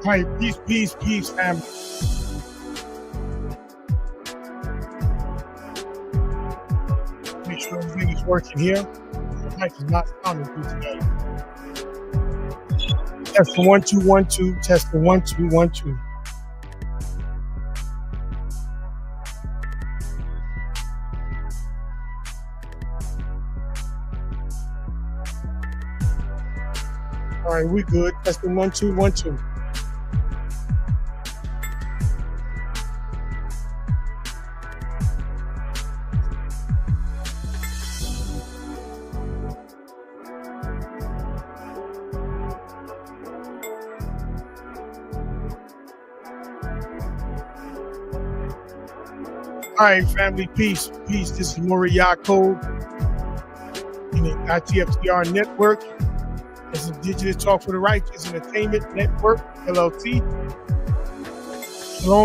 All right, peace, family. Make sure everything is working here. The mic is not sounding good today. Testing 1 2 1 2. Testing 1 2 1 2. All right, we good. Testing 1 2 1 2. All right, family, peace. This is Maury Yaakov in the ITFTR Network. This is Digital Talk for the Righteous Entertainment Network, LLC.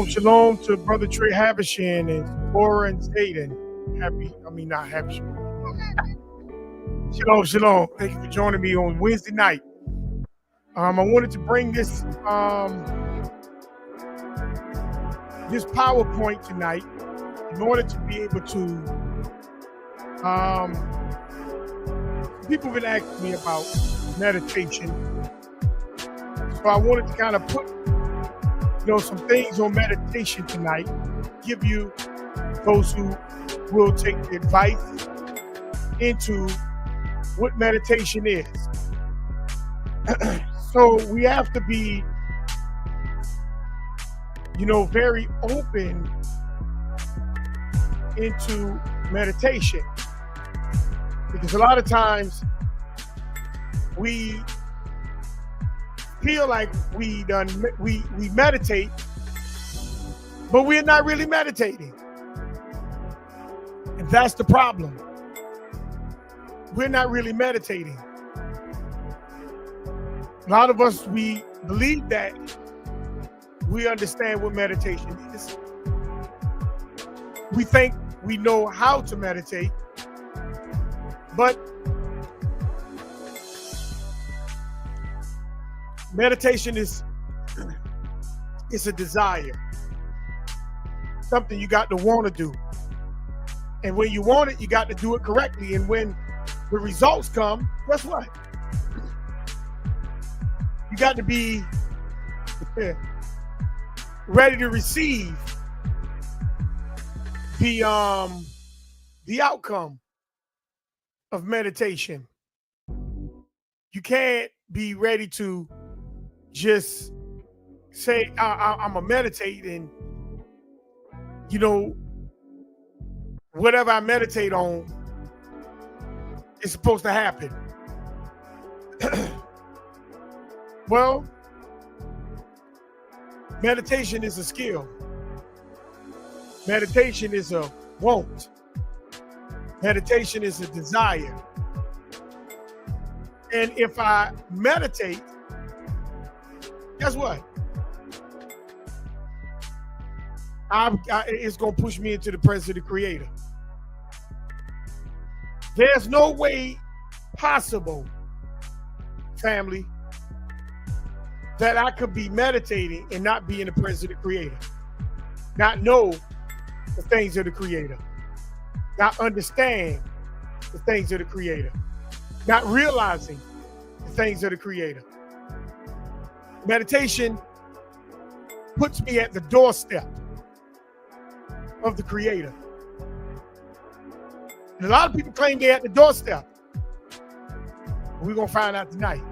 Shalom to Brother Trey Havisham and Sephora and Zayden. Not Havisham. Shalom. Thank you for joining me on Wednesday night. I wanted to bring this PowerPoint tonight in order to be able to, people have been asking me about meditation. So I wanted to kind of put, some things on meditation tonight, give you those who will take the advice into what meditation is. So we have to be, very open into meditation, because a lot of times we feel like we meditate, but we're not really meditating, and that's the problem. We're not really meditating. A lot of us, we believe that we understand what meditation is. We think we know how to meditate, but meditation is a desire, something you got to want to do. And when you want it, you got to do it correctly. And when the results come, guess what? You got to be ready to receive the outcome of meditation. You can't be ready to just say, I'm a meditate, and whatever I meditate on is supposed to happen. Well, meditation is a skill. Meditation is a want. Meditation is a desire. And if I meditate, guess what? It's going to push me into the presence of the Creator. There's no way possible, family, that I could be meditating and not be in the presence of the Creator. Not know the things of the Creator. Not understand the things of the Creator. Not realizing the things of the Creator. Meditation puts me at the doorstep of the Creator. And a lot of people claim they're at the doorstep. We're going to find out tonight.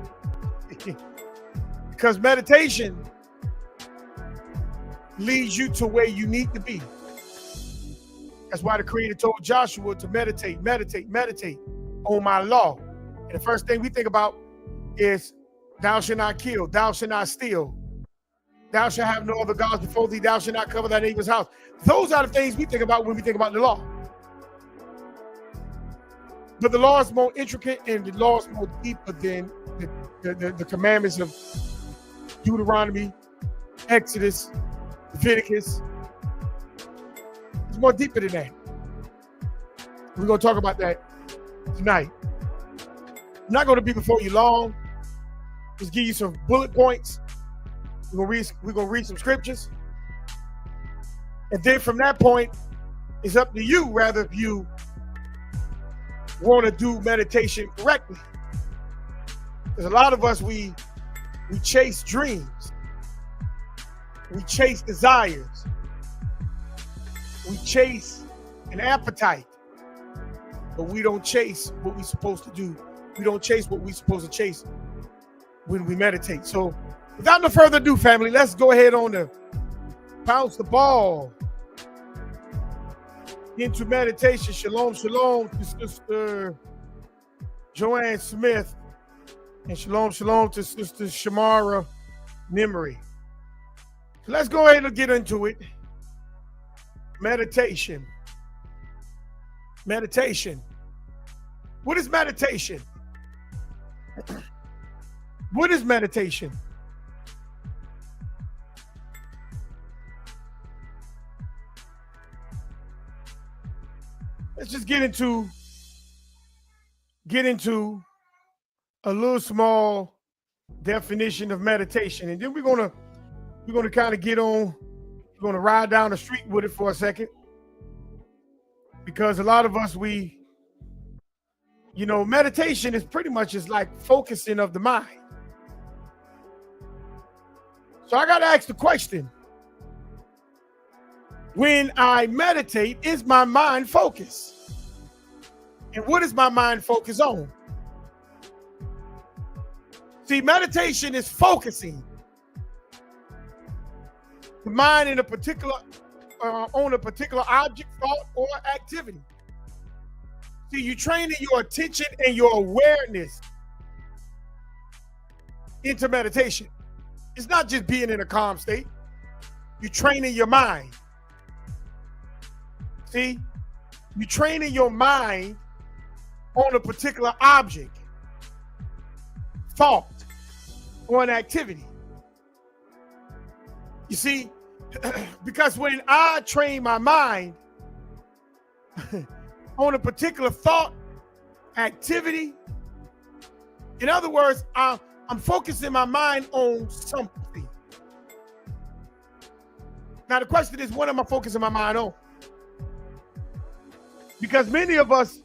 Because meditation leads you to where you need to be. That's why the Creator told Joshua to meditate on my law. And the first thing we think about is, thou shalt not kill, thou shalt not steal, thou shalt have no other gods before thee, thou shalt not cover thy neighbor's house. Those are the things we think about when we think about the law. But the law is more intricate, and the law is more deeper than the commandments of Deuteronomy, Exodus, Leviticus. It's more deeper than that. We're going to talk about that tonight. I'm not going to be before you long. Just give you some bullet points We're gonna read some scriptures. And then from that point, it's up to you whether if you want to do meditation correctly. Because a lot of us, we chase dreams. We chase desires. We chase an appetite. But we don't chase what we're supposed to do. We don't chase what we're supposed to chase when we meditate. So without no further ado, family, let's go ahead on to bounce the ball into meditation. Shalom, shalom to Sister Joanne Smith. And shalom, shalom to Sister Shamara Nimri. So let's go ahead and get into it. Meditation. Meditation. What is meditation? What is meditation? Let's just get into a little small definition of meditation, and then we're gonna kind of we're gonna ride down the street with it for a second, because a lot of us, meditation is pretty much just like focusing of the mind. So I got to ask the question, when I meditate, is my mind focused? And what is my mind focused on? See, meditation is focusing the mind in a particular on a particular object, thought, or activity. See, you're training your attention and your awareness into meditation. It's not just being in a calm state. You're training your mind. See, you're training your mind on a particular object, thought, or an activity. You see, because when I train my mind on a particular thought, activity, in other words, I'm focusing my mind on something. Now the question is, what am I focusing my mind on? Because many of us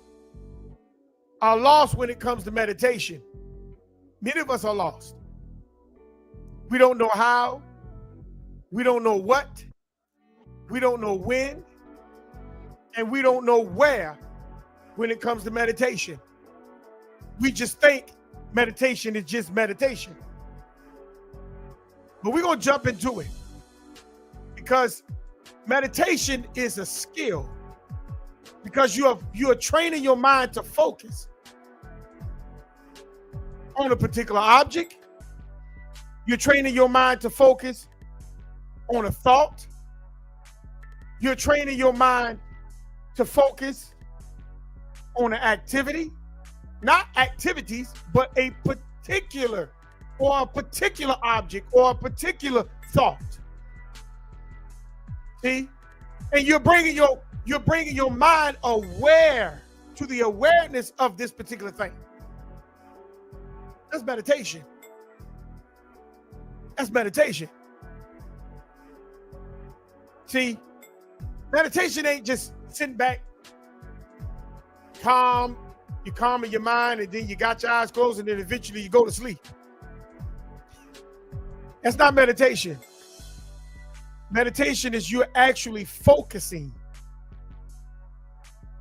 are lost when it comes to meditation. Many of us are lost. We don't know how. We don't know what. We don't know when. And we don't know where when it comes to meditation. We just think meditation is just meditation. But we're going to jump into it, because meditation is a skill. Because you are training your mind to focus on a particular object. You're training your mind to focus on a thought. You're training your mind to focus on an activity. Not activities, but a particular object or a particular thought. See? And you're bringing your mind aware to the awareness of this particular thing. That's meditation. That's meditation. See, meditation ain't just sitting back, calm, you're calming your mind, and then you got your eyes closed, and then eventually you go to sleep. That's not meditation. Meditation is you're actually focusing.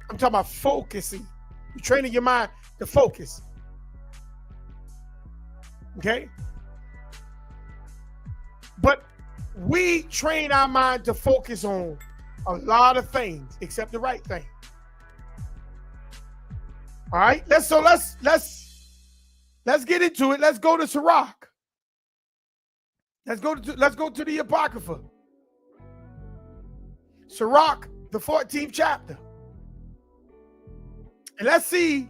I'm talking about focusing. You're training your mind to focus. Okay? But we train our mind to focus on a lot of things except the right thing. All right, let's get into it. Let's go to Sirach. Let's go to the Apocrypha. Sirach, the 14th chapter. And let's see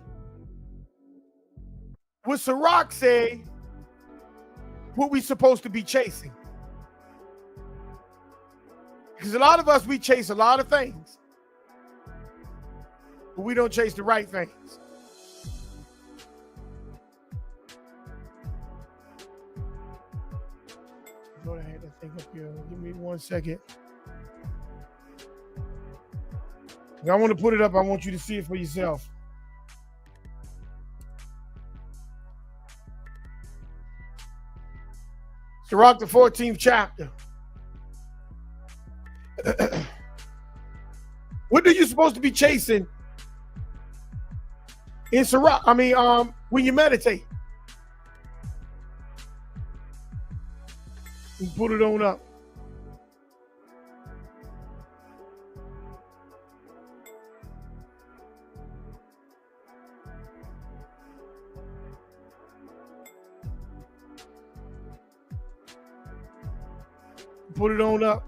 what Sirach say, what we supposed to be chasing. Because a lot of us, we chase a lot of things, but we don't chase the right things. Go ahead. thing up here. Give me 1 second. I want to put it up. I want you to see it for yourself. Sirach, the 14th chapter. What are you supposed to be chasing in Sirach? I mean, when you meditate. You put it on up. Put it on up.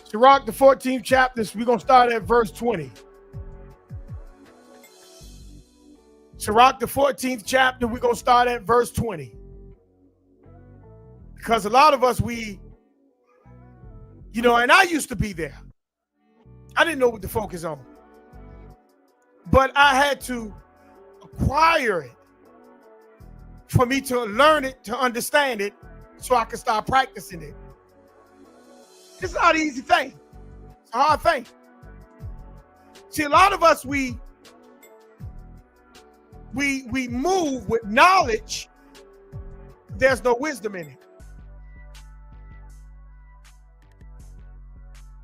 Sirach, the 14th chapter, we're going to start at verse 20. Sirach, the 14th chapter, we're going to start at verse 20. Because a lot of us, and I used to be there. I didn't know what to focus on. But I had to acquire it for me to learn it, to understand it, so I could start practicing it. It's not an easy thing. It's a hard thing. See, a lot of us, we move with knowledge. There's no wisdom in it.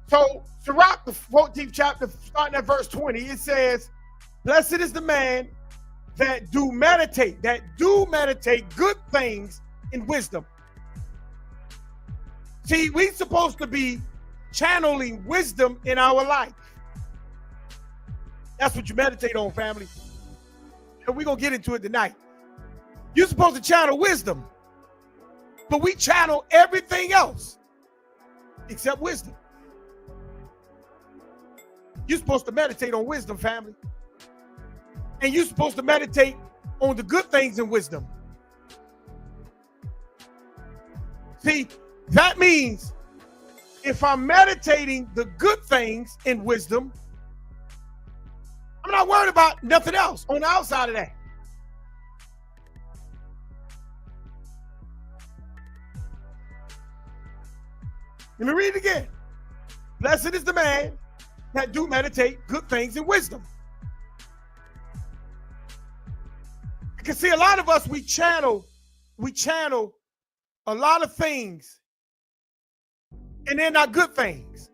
So, Sirach, the 14th chapter, starting at verse 20, it says, "Blessed is the man that do meditate good things in wisdom." See, we're supposed to be channeling wisdom in our life. That's what you meditate on, family. And we're going to get into it tonight. You're supposed to channel wisdom, but we channel everything else except wisdom. You're supposed to meditate on wisdom, family. And you're supposed to meditate on the good things in wisdom. See, that means if I'm meditating the good things in wisdom, I'm not worried about nothing else on the outside of that. Let me read it again. Blessed is the man that do meditate good things in wisdom. Because see, a lot of us, we channel a lot of things, and they're not good things.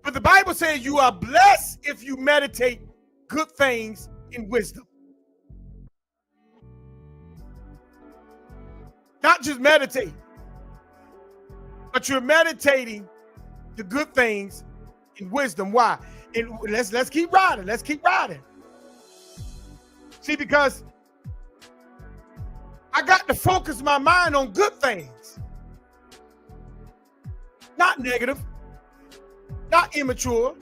But the Bible says you are blessed if you meditate good things in wisdom. Not just meditate, but you're meditating the good things in wisdom. Why? And let's keep riding. Let's keep riding. See, because I got to focus my mind on good things, not negative, not immature,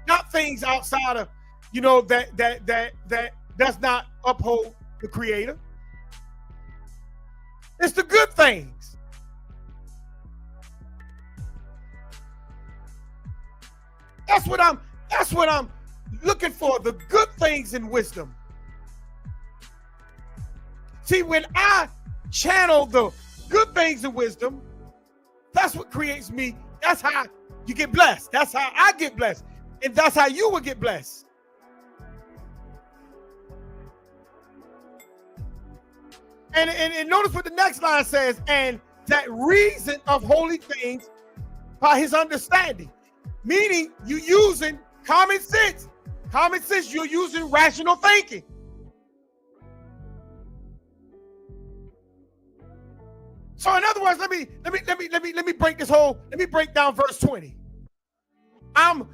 not things outside of, that does not uphold the Creator. It's the good things. That's what I'm looking for, the good things in wisdom. See, when I channel the good things in wisdom, that's what creates me. That's how you get blessed. That's how I get blessed. And that's how you will get blessed. And notice what the next line says, and that reason of holy things by his understanding. Meaning you using common sense. Common sense, you're using rational thinking. So in other words, let me break this whole, let me break down verse 20. I'm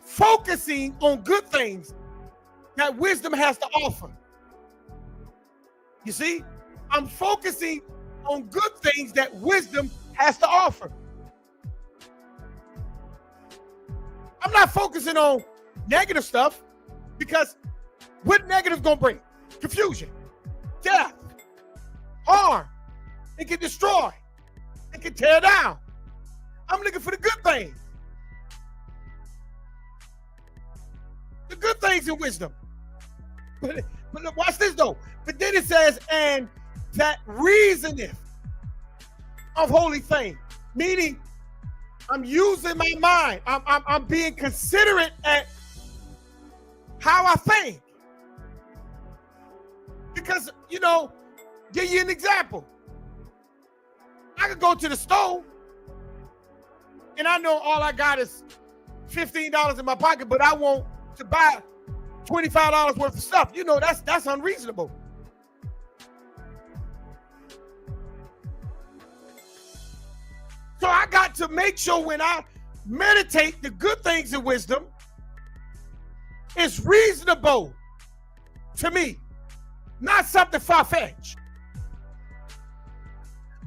focusing on good things that wisdom has to offer. You see, I'm focusing on good things that wisdom has to offer. I'm not focusing on negative stuff, because what negative gonna bring? Confusion, death, harm. It can destroy. It can tear down. I'm looking for the good things. The good things in wisdom. But look, watch this though. But then it says, and that reasoneth of holy things, meaning I'm using my mind. I'm being considerate at how I think. Because, you know, give you an example. I could go to the store and I know all I got is $15 in my pocket, but I want to buy $25 worth of stuff. You know, that's unreasonable. So I got to make sure when I meditate the good things in wisdom, it's reasonable to me, not something far-fetched.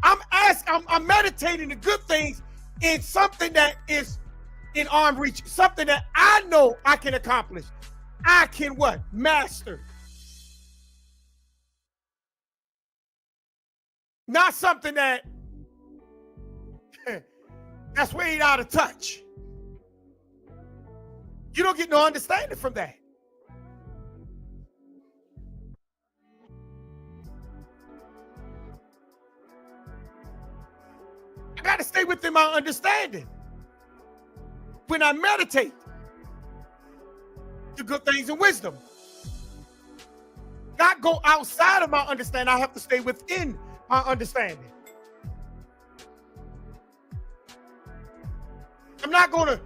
I'm meditating the good things in something that is in arm reach, something that I know I can accomplish. I can what? Master. Not something that that's way out of touch. You don't get no understanding from that. I got to stay within my understanding. When I meditate the good things in wisdom, not go outside of my understanding. I have to stay within my understanding. I'm not going to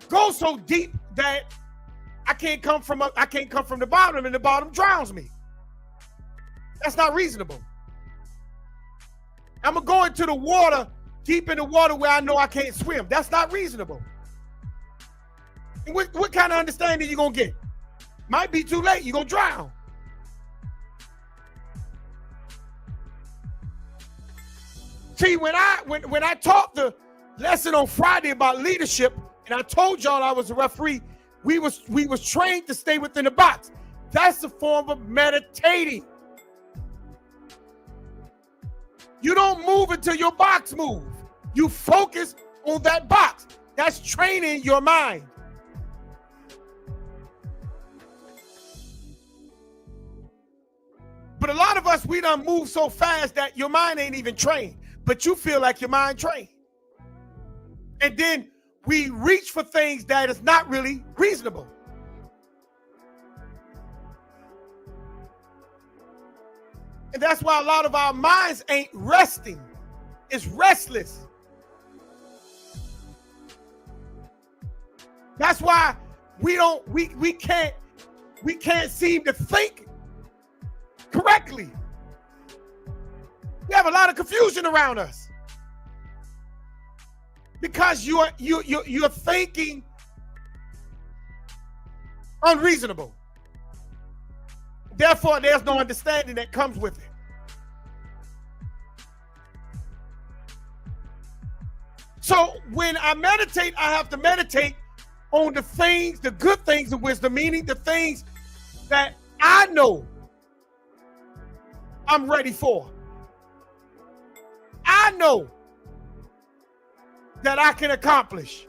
go so deep that I can't come from the bottom and the bottom drowns me. That's not reasonable. I'm going to go into the water, deep in the water where I know I can't swim. That's not reasonable. And what kind of understanding you going to get? Might be too late. You're going to drown. See, when I taught the lesson on Friday about leadership, and I told y'all I was a referee, we was trained to stay within the box. That's a form of meditating. You don't move until your box moves. You focus on that box. That's training your mind. But a lot of us, we done move so fast that your mind ain't even trained, but you feel like your mind trained. And then we reach for things that is not really reasonable. And that's why a lot of our minds ain't resting. It's restless. That's why we can't seem to think correctly. We have a lot of confusion around us because you're thinking unreasonable. Therefore, there's no understanding that comes with it. So when I meditate, I have to meditate on the things, the good things of wisdom, meaning the things that I know I'm ready for. I know that I can accomplish.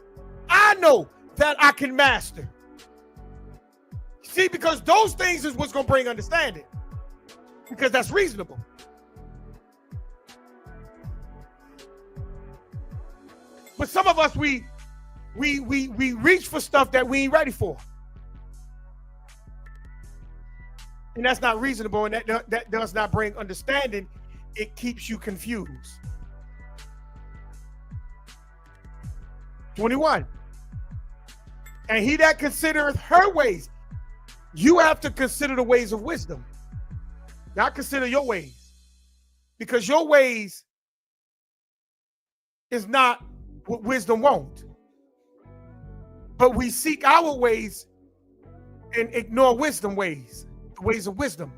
I know that I can master. See, because those things is what's going to bring understanding. Because that's reasonable. But some of us, we reach for stuff that we ain't ready for. And that's not reasonable, and that does not bring understanding. It keeps you confused. 21. And he that considereth her ways. You have to consider the ways of wisdom. Not consider your ways. Because your ways is not what wisdom wants. But we seek our ways and ignore wisdom ways, the ways of wisdom.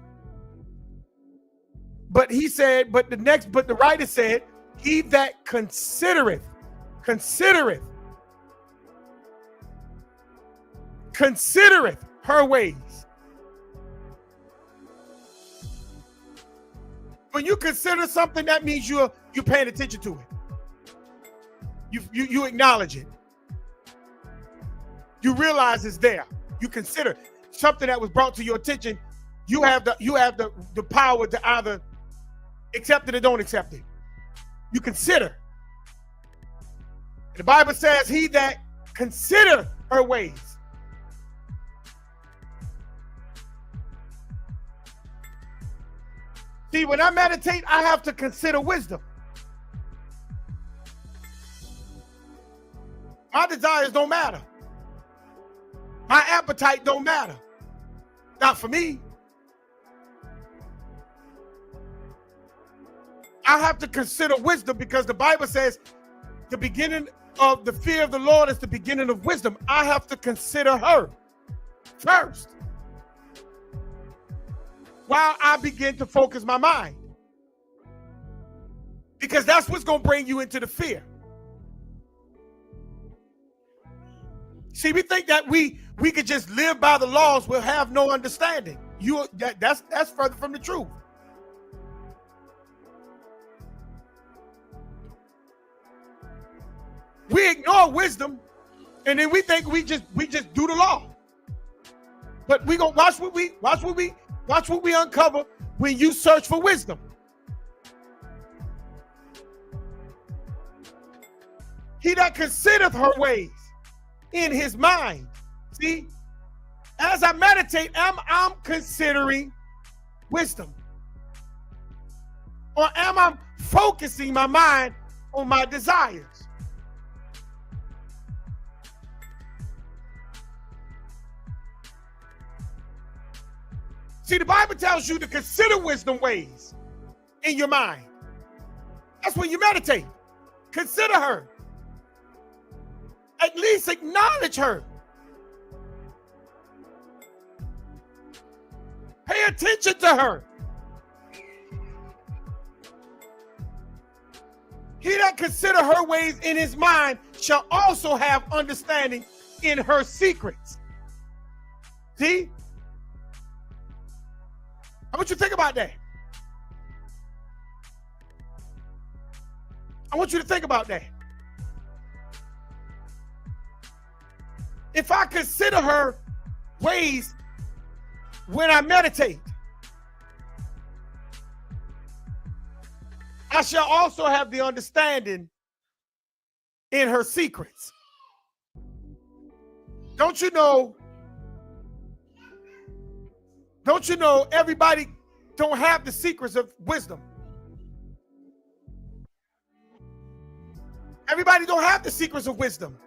But he said, but the writer said, he that considereth her ways. When you consider something, that means you're paying attention to it. You acknowledge it. You realize it's there. You consider something that was brought to your attention. you have the power to either accept it or don't accept it. You consider. The Bible says, he that consider her ways. See, when I meditate, I have to consider wisdom. My desires don't matter. My appetite don't matter. Not for me. I have to consider wisdom because the Bible says the beginning of the fear of the Lord is the beginning of wisdom. I have to consider her first while I begin to focus my mind, because that's what's going to bring you into the fear. See, we think that we could just live by the laws, we'll have no understanding. That's further from the truth. We ignore wisdom, and then we think we just do the law. But we gonna watch what we uncover when you search for wisdom. He that considereth her ways in his mind. See, as I meditate, I'm considering wisdom, or am I focusing my mind on my desires? See, the Bible tells you to consider wisdom ways in your mind. That's when you meditate. Consider her. At least acknowledge her. Pay attention to her. He that consider her ways in his mind shall also have understanding in her secrets. See? I want you to think about that. I want you to think about that. If I consider her ways when I meditate, I shall also have the understanding in her secrets. Don't you know everybody don't have the secrets of wisdom? Everybody don't have the secrets of wisdom.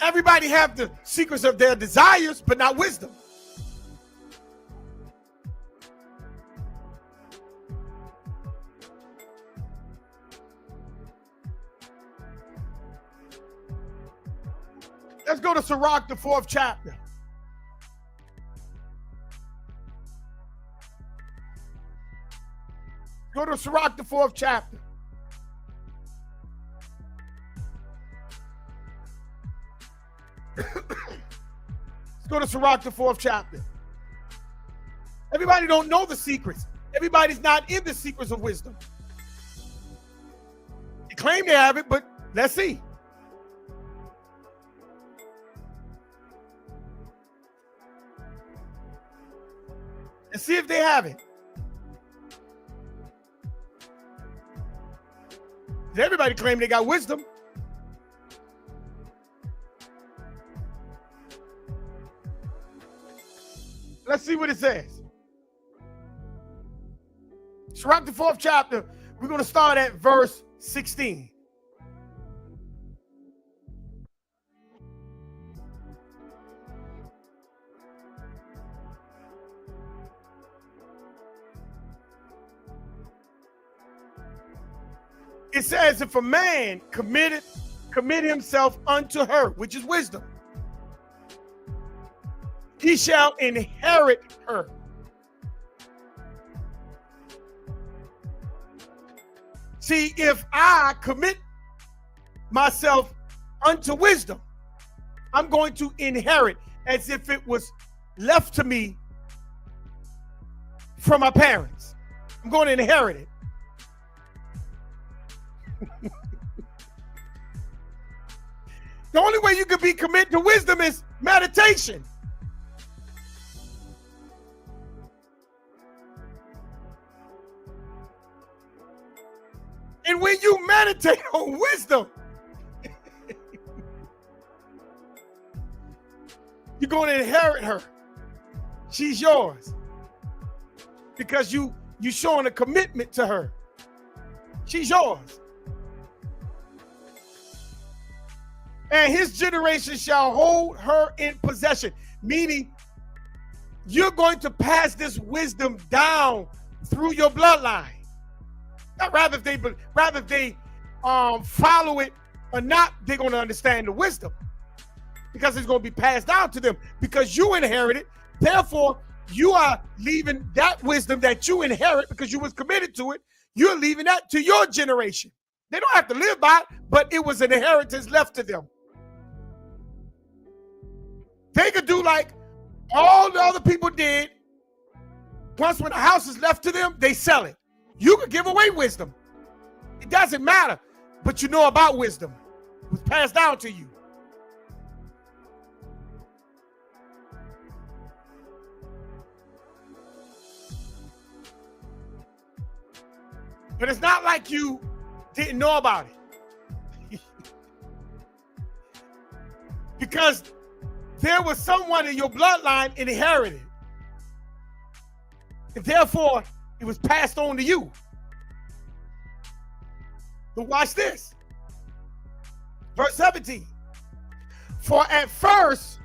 Everybody have the secrets of their desires, but not wisdom. Let's go to Sirach, the 4th chapter. Go to Sirach, the 4th chapter. Let's go to Sirach, the 4th chapter. Everybody don't know the secrets. Everybody's not in the secrets of wisdom. They claim they have it, but let's see. And see if they have it. Everybody claim they got wisdom. Let's see what it says. Sirach, the 4th chapter. We're going to start at verse 16. It says, if a man commit himself unto her, which is wisdom, he shall inherit her. See, if I commit myself unto wisdom, I'm going to inherit as if it was left to me from my parents. I'm going to inherit it. The only way you can be committed to wisdom is meditation. And when you meditate on wisdom, you're going to inherit her. She's yours. Because you're showing a commitment to her. She's yours. And his generation shall hold her in possession. Meaning, you're going to pass this wisdom down through your bloodline. Rather if they follow it or not, they're going to understand the wisdom. Because it's going to be passed down to them. Because you inherit it. Therefore, you are leaving that wisdom that you inherit because you was committed to it. You're leaving that to your generation. They don't have to live by it, but it was an inheritance left to them. They could do like all the other people did. Once when a house is left to them, they sell it. You could give away wisdom. It doesn't matter, but you know about wisdom. It was passed down to you. But it's not like you didn't know about it. Because there was someone in your bloodline inherited. And therefore, it was passed on to you. But watch this. Verse 17. For at first,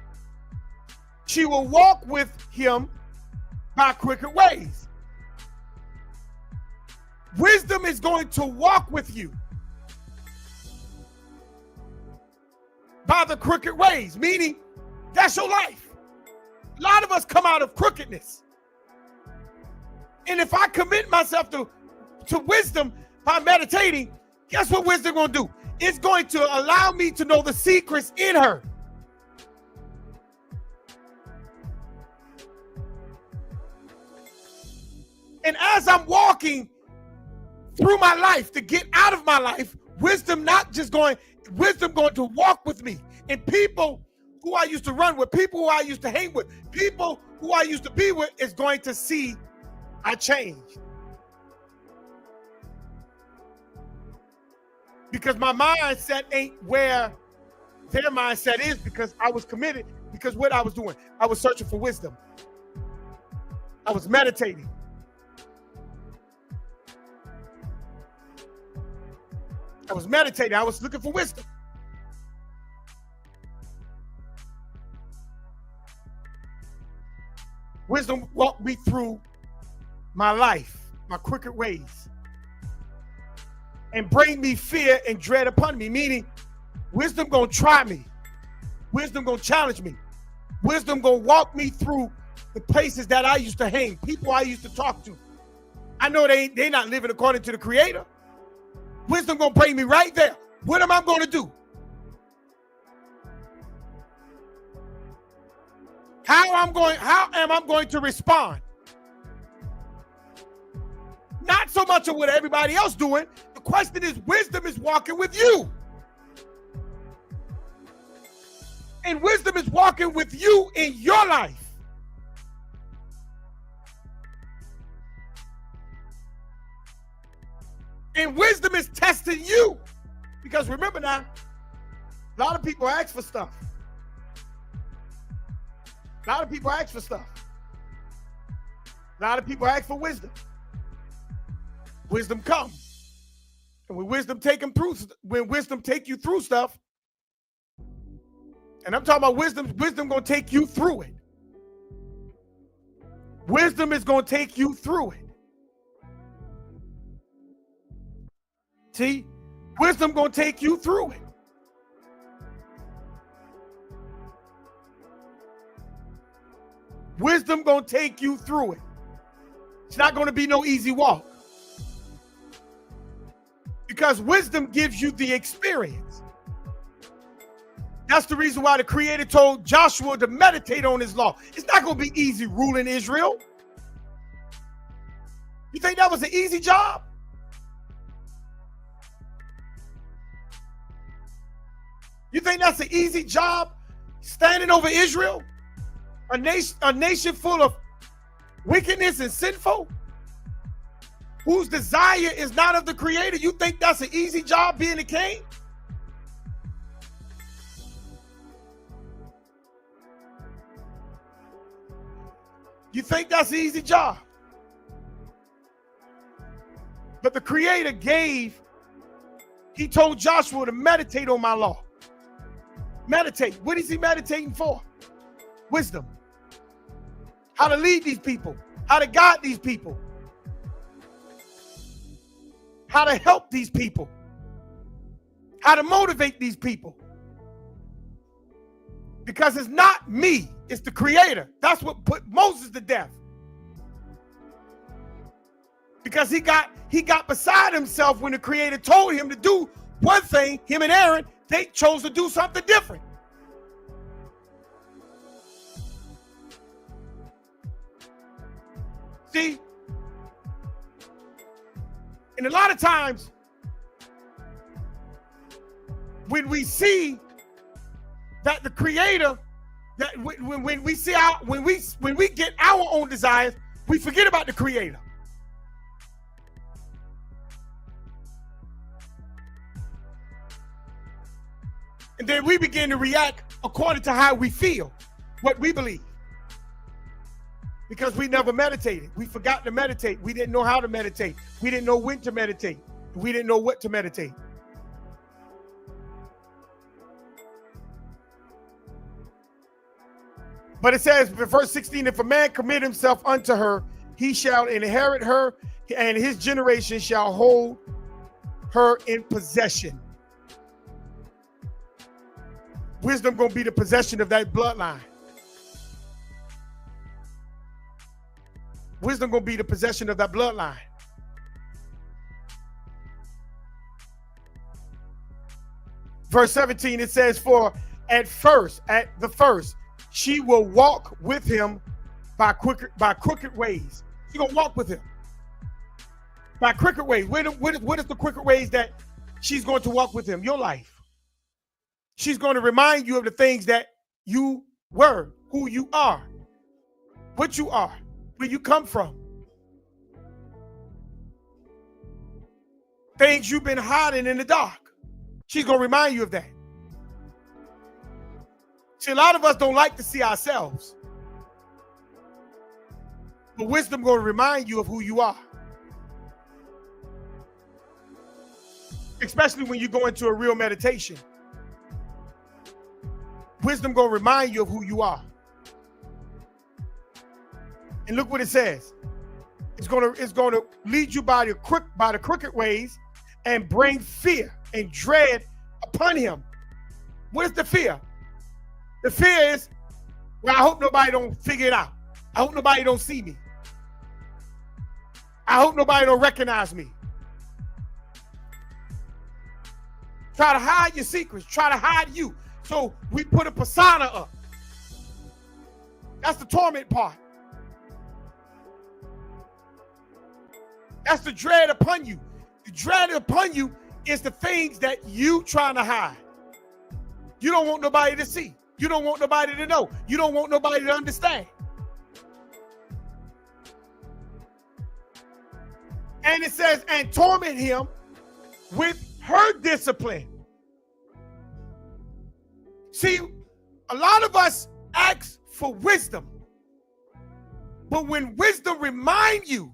she will walk with him by crooked ways. Wisdom is going to walk with you by the crooked ways, meaning that's your life. A lot of us come out of crookedness. And if I commit myself to wisdom by meditating, guess what wisdom going to do? It's going to allow me to know the secrets in her. And as I'm walking through my life to get out of my life, wisdom going to walk with me. And people who I used to run with, people who I used to hang with, people who I used to be with is going to see I changed. Because my mindset ain't where their mindset is, because I was committed, because what I was doing, I was searching for wisdom. I was meditating. I was meditating. I was looking for wisdom. Wisdom walked me through my life, my crooked ways, and bring me fear and dread upon me, meaning wisdom gonna try me. Wisdom gonna challenge me. Wisdom gonna walk me through the places that I used to hang, people I used to talk to. I know they not living according to the Creator. Wisdom gonna bring me right there. What am I going to do? How am I going to respond? Not so much of what everybody else doing. The question is, wisdom is walking with you. And wisdom is walking with you in your life. And wisdom is testing you. Because remember now, a lot of people ask for stuff. A lot of people ask for stuff. A lot of people ask for wisdom. Wisdom comes. And when wisdom take you through stuff, and I'm talking about wisdom gonna take you through it. Wisdom is gonna take you through it. See, wisdom gonna take you through it. Wisdom gonna take you through it. It's not gonna be no easy walk. Because wisdom gives you the experience. That's the reason why the Creator told Joshua to meditate on his law. It's not gonna be easy ruling Israel. You think that was an easy job? You think that's an easy job, standing over Israel? A nation full of wickedness and sinful, whose desire is not of the Creator. You think that's an easy job, being a king? You think that's an easy job? But the Creator he told Joshua to meditate on my law. Meditate. What is he meditating for? Wisdom. How to lead these people, how to guide these people, how to help these people, how to motivate these people. Because it's not me, it's the Creator. That's what put Moses to death. Because he got beside himself when the Creator told him to do one thing. Him and Aaron, they chose to do something different. See, and a lot of times when we see that the Creator, that when we get our own desires, we forget about the Creator. And then we begin to react according to how we feel, what we believe. Because we never meditated. We forgot to meditate. We didn't know how to meditate. We didn't know when to meditate. We didn't know what to meditate. But it says in verse 16, if a man commit himself unto her, he shall inherit her, and his generation shall hold her in possession. Wisdom gonna be the possession of that bloodline. Wisdom gonna be the possession of that bloodline. Verse 17, it says, for at the first, she will walk with him by crooked ways. She gonna walk with him by crooked ways. What is the crooked ways that she's going to walk with him? Your life. She's going to remind you of the things that you were, who you are, what you are, where you come from. Things you've been hiding in the dark. She's going to remind you of that. See, a lot of us don't like to see ourselves. But wisdom going to remind you of who you are. Especially when you go into a real meditation. Wisdom going to remind you of who you are. And look what it says. It's going to lead you by the crooked ways and bring fear and dread upon him. What is the fear? The fear is, well, I hope nobody don't figure it out. I hope nobody don't see me. I hope nobody don't recognize me. Try to hide your secrets. Try to hide you. So we put a persona up. That's the torment part. That's the dread upon you. The dread upon you is the things that you trying to hide. You don't want nobody to see. You don't want nobody to know. You don't want nobody to understand. And it says, and torment him with her discipline. See, a lot of us ask for wisdom. But when wisdom reminds you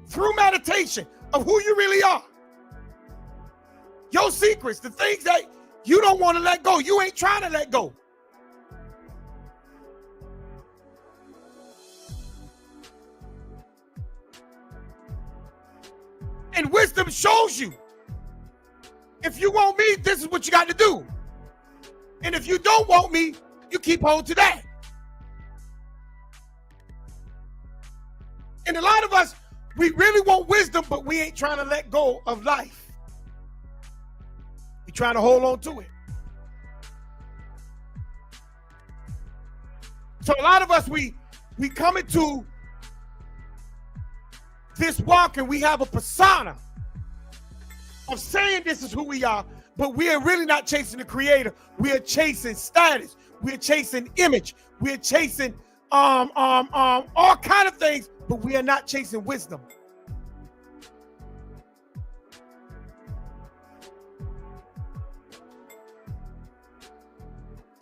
through meditation of who you really are, your secrets, the things that you don't want to let go, you ain't trying to let go. And wisdom shows you, if you want me, this is what you got to do. And if you don't want me, you keep on to that. And a lot of us, we really want wisdom, but we ain't trying to let go of life. We're trying to hold on to it. So a lot of us, we come into this walk and we have a persona of saying this is who we are, But we are really not chasing the creator. We are chasing status. We're chasing image. We're chasing all kind of things, but we are not chasing wisdom.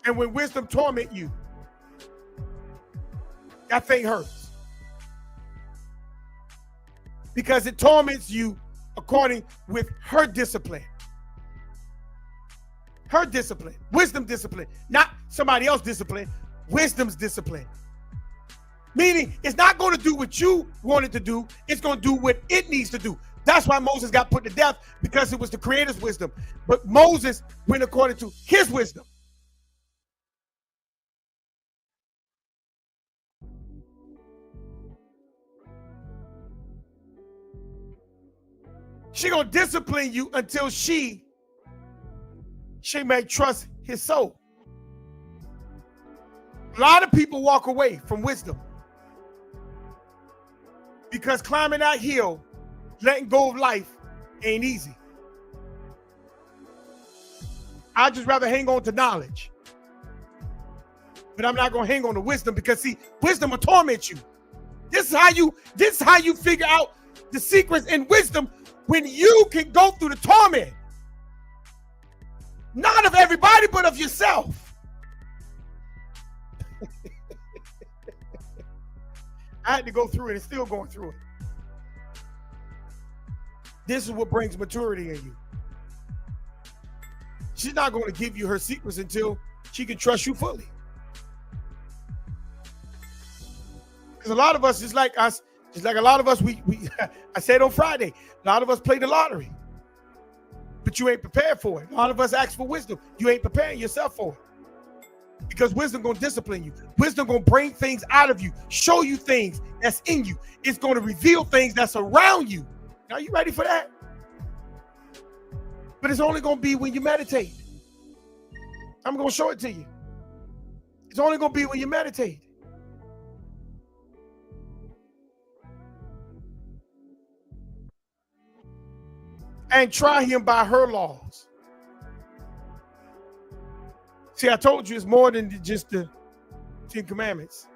And when wisdom torment you, that thing hurts. Because it torments you according with her discipline. Her discipline, wisdom discipline, not somebody else's discipline, wisdom's discipline. Meaning it's not going to do what you want it to do, it's going to do what it needs to do. That's why Moses got put to death, because it was the creator's wisdom. But Moses went according to his wisdom. She gonna discipline you until she may trust his soul. A lot of people walk away from wisdom because climbing that hill, letting go of life ain't easy. I'd just rather hang on to knowledge. But I'm not gonna hang on to wisdom, because see, wisdom will torment you. This is how you figure out the secrets in wisdom, when you can go through the torment. Not of everybody, but of yourself. I had to go through it and still going through it. This is what brings maturity in you. She's not going to give you her secrets until she can trust you fully. Because a lot of us, just like a lot of us, we I said on Friday, a lot of us play the lottery, but you ain't prepared for it. A lot of us ask for wisdom. You ain't preparing yourself for it. Because wisdom gonna discipline you. Wisdom gonna bring things out of you, show you things that's in you. It's gonna reveal things that's around you. Now, you ready for that? But it's only gonna be when you meditate. I'm gonna show it to you. It's only gonna be when you meditate. And try him by her laws. See, I told you it's more than just the 10 Commandments.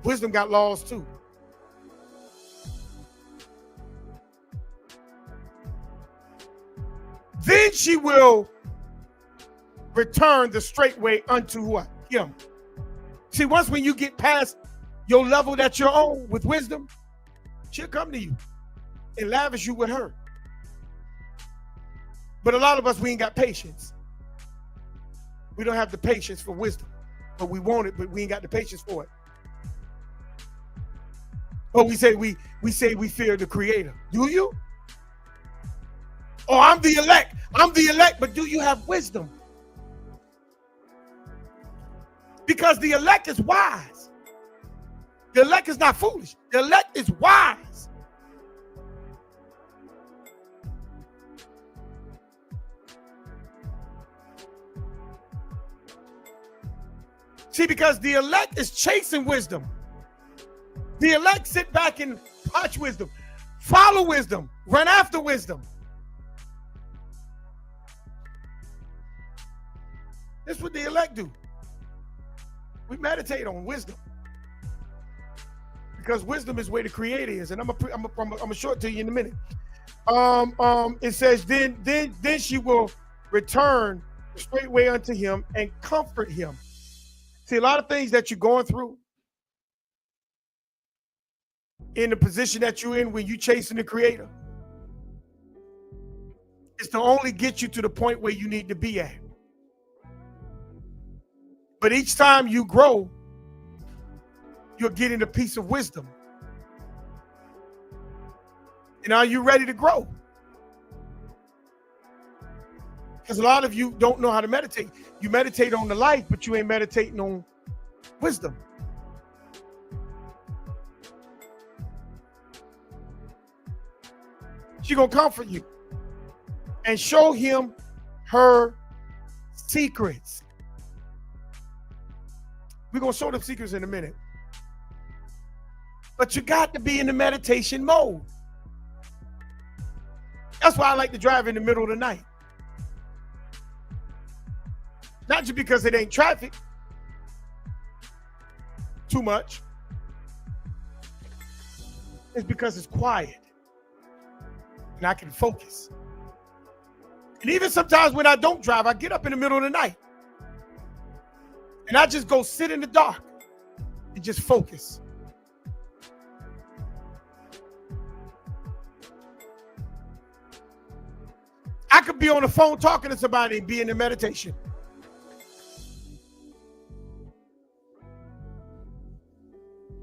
Wisdom got laws too. Then she will return the straight way unto what? Him. See, once when you get past your level that you're on with wisdom, she'll come to you and lavish you with her. But a lot of us, we ain't got patience. We don't have the patience for wisdom. But we want it, but we ain't got the patience for it. But we say we fear the creator. Do you? Oh, I'm the elect. I'm the elect, but do you have wisdom? Because the elect is wise. The elect is not foolish. The elect is wise. See, because the elect is chasing wisdom. The elect sit back and watch wisdom, follow wisdom, run after wisdom. That's what the elect do. We meditate on wisdom. Because wisdom is where the creator is. And I'm gonna show it to you in a minute. It says, then she will return straightway unto him and comfort him. See, a lot of things that you're going through in the position that you're in when you're chasing the creator, it's to only get you to the point where you need to be at. But each time you grow, you're getting a piece of wisdom. And are you ready to grow? Because a lot of you don't know how to meditate. You meditate on the life, but you ain't meditating on wisdom. She's going to comfort you and show him her secrets. We're going to show them secrets in a minute. But you got to be in the meditation mode. That's why I like to drive in the middle of the night. Not just because it ain't traffic too much. It's because it's quiet and I can focus. And even sometimes when I don't drive, I get up in the middle of the night and I just go sit in the dark and just focus. I could be on the phone talking to somebody and be in the meditation.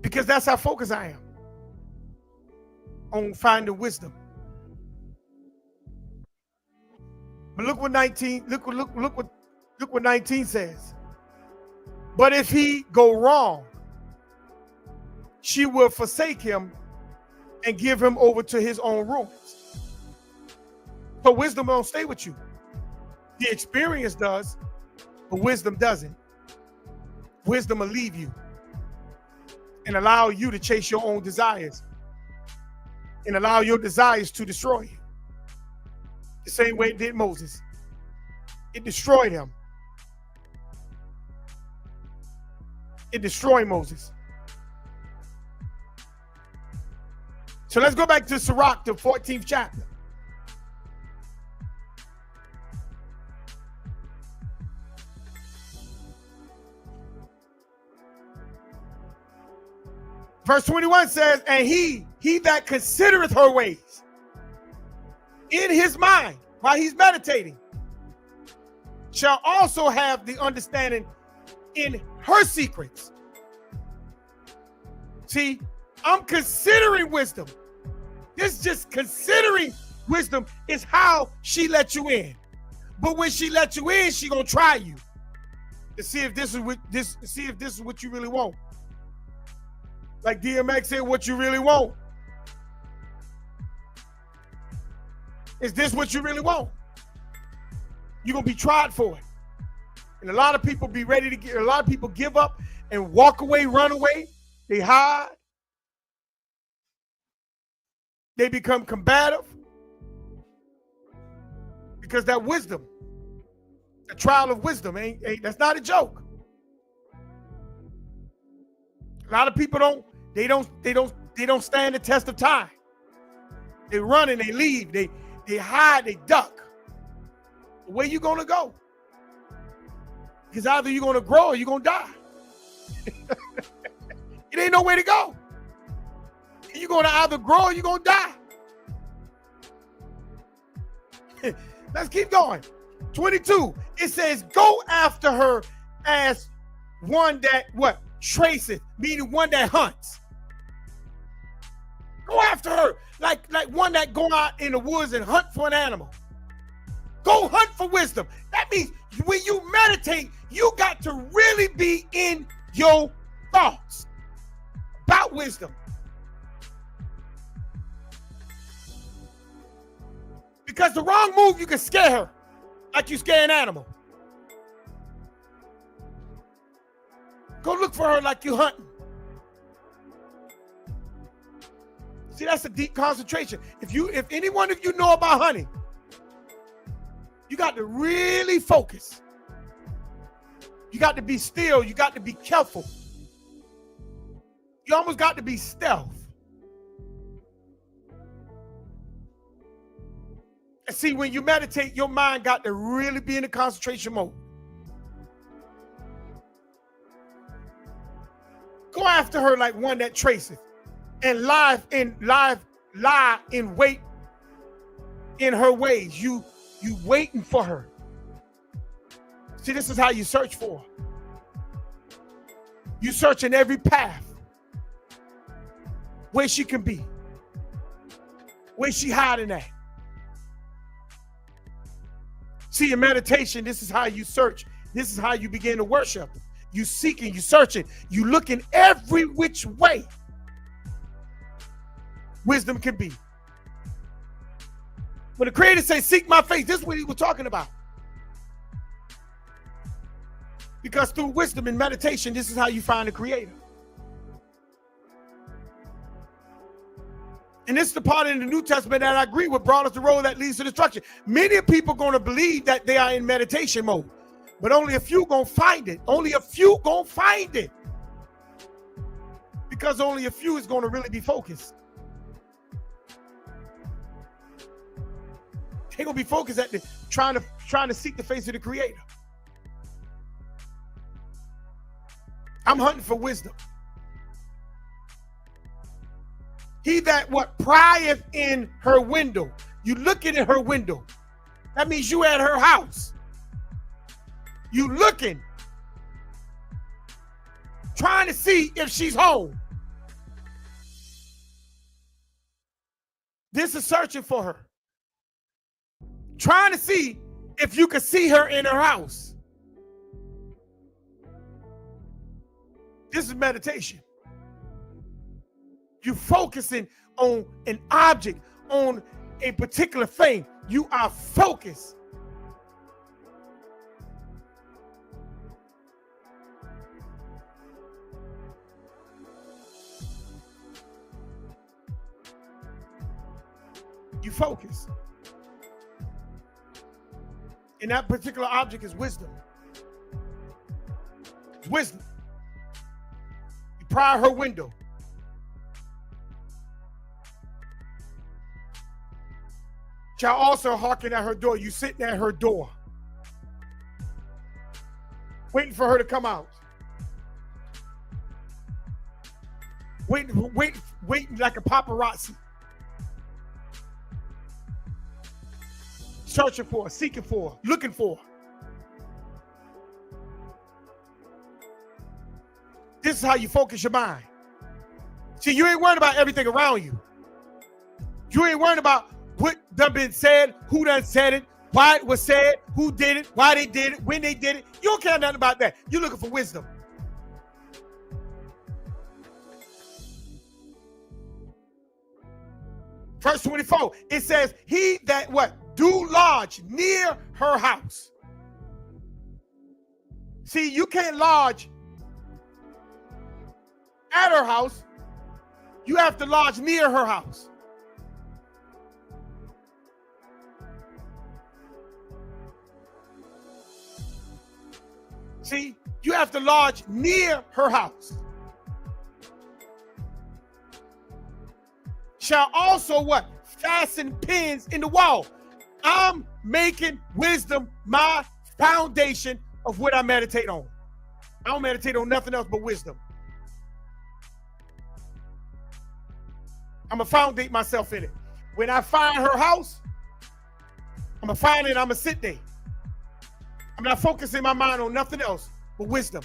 Because that's how focused I am on finding wisdom. But look what 19 says. But if he go wrong, she will forsake him and give him over to his own ruins. So wisdom don't stay with you. The experience does, but wisdom doesn't. Wisdom will leave you and allow you to chase your own desires and allow your desires to destroy you. The same way it did Moses. It destroyed him. It destroyed Moses. So let's go back to Sirach, the 14th chapter. Verse 21 says, and he that considereth her ways in his mind while he's meditating shall also have the understanding in her secrets. See, I'm considering wisdom. This just considering wisdom is how she let you in. But when she let you in, she gonna try you to see if this is what you really want. Like DMX said, what you really want. Is this what you really want? You're gonna be tried for it. And a lot of people be ready to get, a lot of people give up and walk away, run away. They hide. They become combative. Because that wisdom, the trial of wisdom, that's not a joke. A lot of people don't stand the test of time. They run and they leave. They hide, they duck. Where you gonna go? Because either you're gonna grow or you're gonna die. It ain't no way to go. You're gonna either grow or you're gonna die. Let's keep going. 22. It says, go after her as one that what? Traceth, meaning one that hunts. Go after her like one that go out in the woods and hunt for an animal. Go hunt for wisdom. That means when you meditate, you got to really be in your thoughts about wisdom. Because the wrong move, you can scare her like you scare an animal. Go look for her like you hunting. See, that's a deep concentration. If any one of you know about hunting, you got to really focus. You got to be still. You got to be careful. You almost got to be stealth. And see, when you meditate, your mind got to really be in a concentration mode. Go after her like one that traceth, and lie in wait in her ways. You waiting for her. See, this is how you search for her. You search in every path where she can be, where she hiding at. See, in meditation, this is how you search. This is how you begin to worship. You seeking, you searching, you looking every which way wisdom can be. When the Creator says, seek my face, this is what he was talking about. Because through wisdom and meditation, this is how you find the Creator. And this is the part in the New Testament that I agree with brought us the road that leads to destruction. Many people are going to believe that they are in meditation mode. But only a few gonna find it. Only a few gonna find it. Because only a few is gonna really be focused. They're gonna be focused at trying to seek the face of the Creator. I'm hunting for wisdom. He that what prieth in her window. You looking in her window. That means you at her house. You looking, trying to see if she's home. This is searching for her. Trying to see if you can see her in her house. This is meditation. You focusing on an object, on a particular thing. You are focused. You focus. And that particular object is wisdom. It's wisdom. You pry her window. Shall also hearken at her door. You sitting at her door, waiting for her to come out. Waiting like a paparazzi. Searching for, seeking for, looking for. This is how you focus your mind. See, you ain't worried about everything around you. You ain't worried about what done been said, who done said it, why it was said, who did it, why they did it, when they did it. You don't care nothing about that. You're looking for wisdom. Verse 24, it says, he that what? Do lodge near her house. See, you can't lodge at her house. You have to lodge near her house. See, you have to lodge near her house. Shall also what? Fasten pins in the wall. I'm making wisdom my foundation of what I meditate on. I don't meditate on nothing else but wisdom. I'm going to foundate myself in it. When I find her house, I'm going to find it, I'm going to sit there. I'm not focusing my mind on nothing else but wisdom.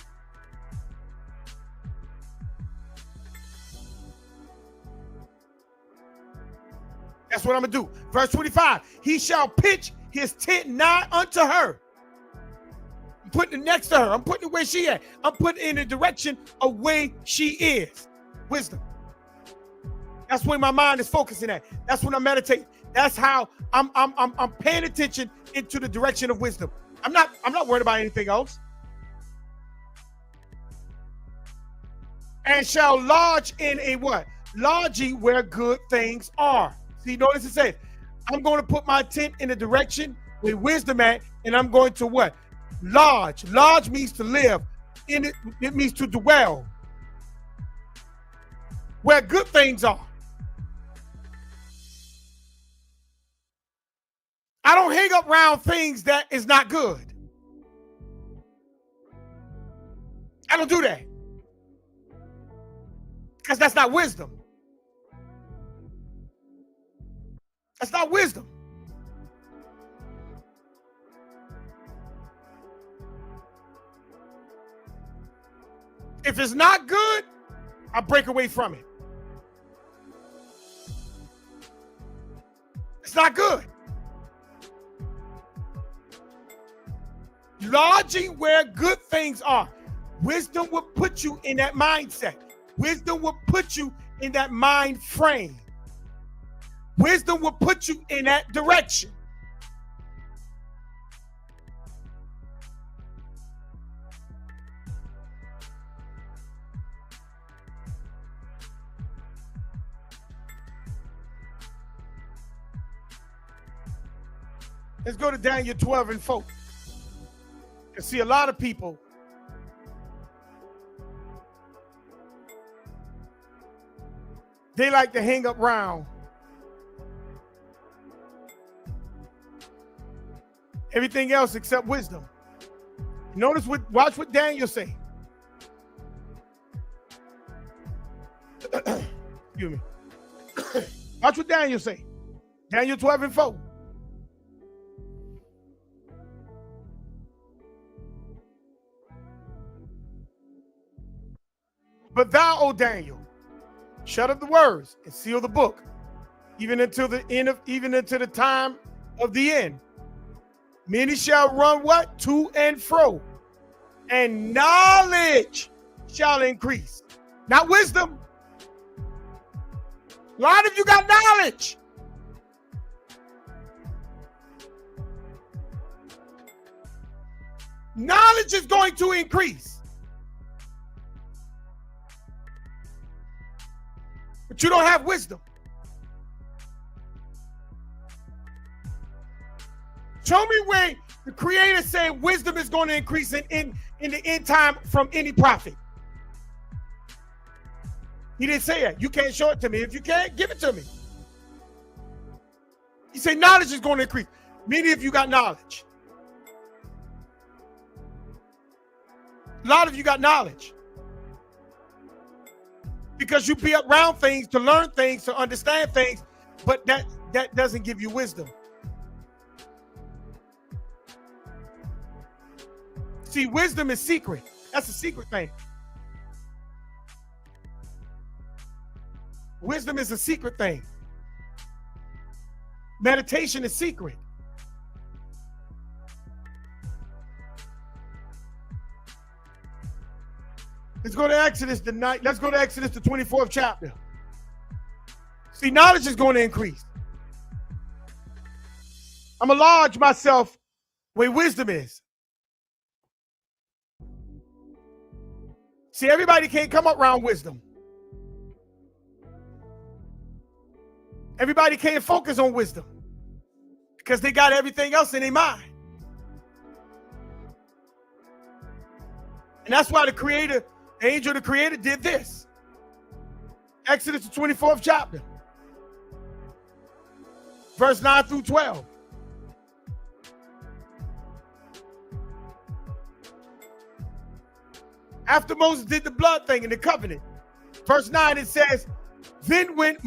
That's what I'm going to do. Verse 25, he shall pitch his tent nigh unto her. I'm putting it next to her. I'm putting it where she at. I'm putting it in the direction of where she is. Wisdom. That's where my mind is focusing at. That's when I meditate. That's how I'm paying attention into the direction of wisdom. I'm not worried about anything else. And shall lodge in a what? Lodging where good things are. See, notice it says, I'm going to put my tent in the direction where wisdom at, and I'm going to what? Lodge. Lodge means to live. In it, it means to dwell. Where good things are. I don't hang up around things that is not good. I don't do that. Because that's not wisdom. That's not wisdom. If it's not good, I break away from it. It's not good. Lodging where good things are. Wisdom will put you in that mindset. Wisdom will put you in that mind frame. Wisdom will put you in that direction. Let's go to Daniel 12 and 4. You see, a lot of people they like to hang around everything else except wisdom. Watch what Daniel say. Excuse me. Watch what Daniel say. Daniel 12:4. But thou, O Daniel, shut up the words and seal the book, even until the time of the end. Many shall run what? To and fro, and knowledge shall increase. Not wisdom. A lot of you got knowledge. Knowledge is going to increase. But you don't have wisdom. Show me where the Creator said wisdom is going to increase in the end time from any prophet. He didn't say that. You can't show it to me. If you can't, give it to me. He said knowledge is going to increase. Many of you got knowledge. A lot of you got knowledge. Because you be around things to learn things, to understand things, but that doesn't give you wisdom. See, wisdom is secret. That's a secret thing. Wisdom is a secret thing. Meditation is secret. Let's go to Exodus tonight. Let's go to Exodus, the 24th chapter. See, knowledge is going to increase. I'm going to lodge myself where wisdom is. See, everybody can't come up around wisdom. Everybody can't focus on wisdom because they got everything else in their mind. And that's why the angel of the Creator did this. Exodus, the 24th chapter, verse 9 through 12. After Moses did the blood thing in the covenant, verse 9, it says, Then went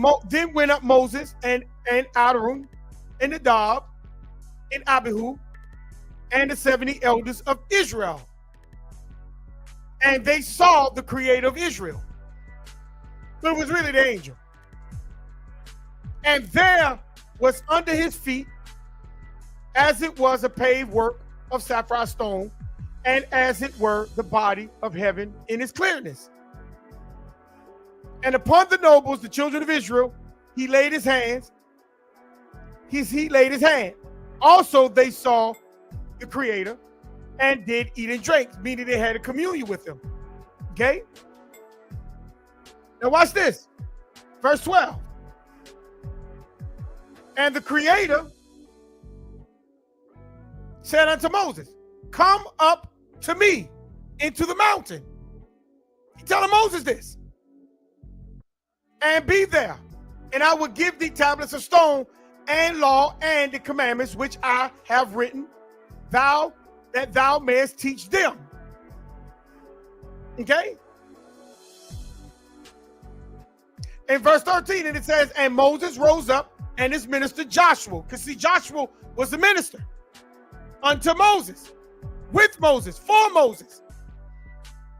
up Moses and Aaron and Nadab and Abihu and the 70 elders of Israel. And they saw the Creator of Israel. But it was really the angel. And there was under his feet, as it was a paved work of sapphire stone, and as it were the body of heaven in its clearness. And upon the nobles, the children of Israel, he laid his hands. He laid his hand. Also, they saw the Creator and did eat and drink, meaning they had a communion with him. Okay? Now watch this. Verse 12. And the Creator said unto Moses, Come up to me into the mountain. He's telling Moses this. And be there, and I will give thee tablets of stone and law and the commandments which I have written, that thou mayest teach them. Okay? In verse 13, and it says, And Moses rose up and his minister Joshua, because see, Joshua was the minister unto Moses, with Moses, for Moses.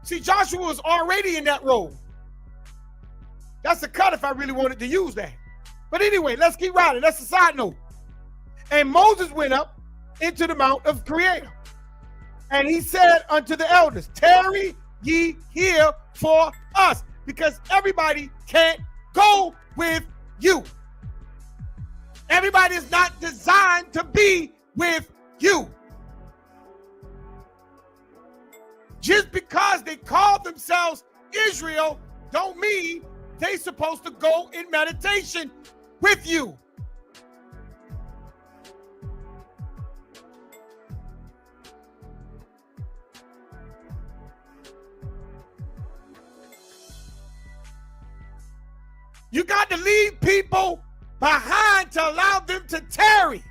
See, Joshua was already in that role. That's a cut if I really wanted to use that. But anyway, let's keep riding. That's a side note. And Moses went up into the mount of Creator. And he said unto the elders, Tarry ye here for us, because everybody can't go with you. Everybody is not designed to be with you. Just because they call themselves Israel don't mean they supposed to go in meditation with you. You got to leave people behind to allow them to tarry.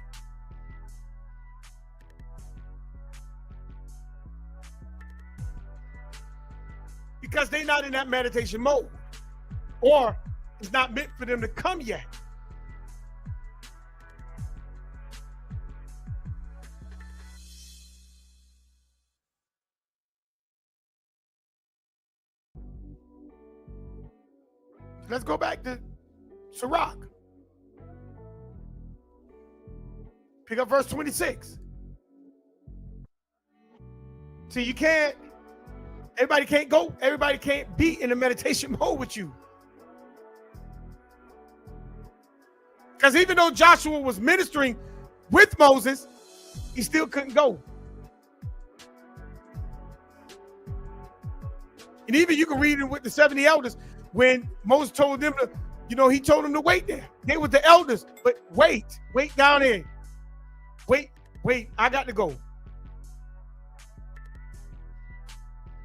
Because they're not in that meditation mode. Or it's not meant for them to come yet. Let's go back to Sirach. Pick up verse 26. See, you can't, everybody can't be in the meditation mode with you. Because even though Joshua was ministering with Moses, he still couldn't go. And even you can read it with the 70 elders when Moses told them to, he told them to wait there. They were the elders, but wait down there. Wait, I got to go.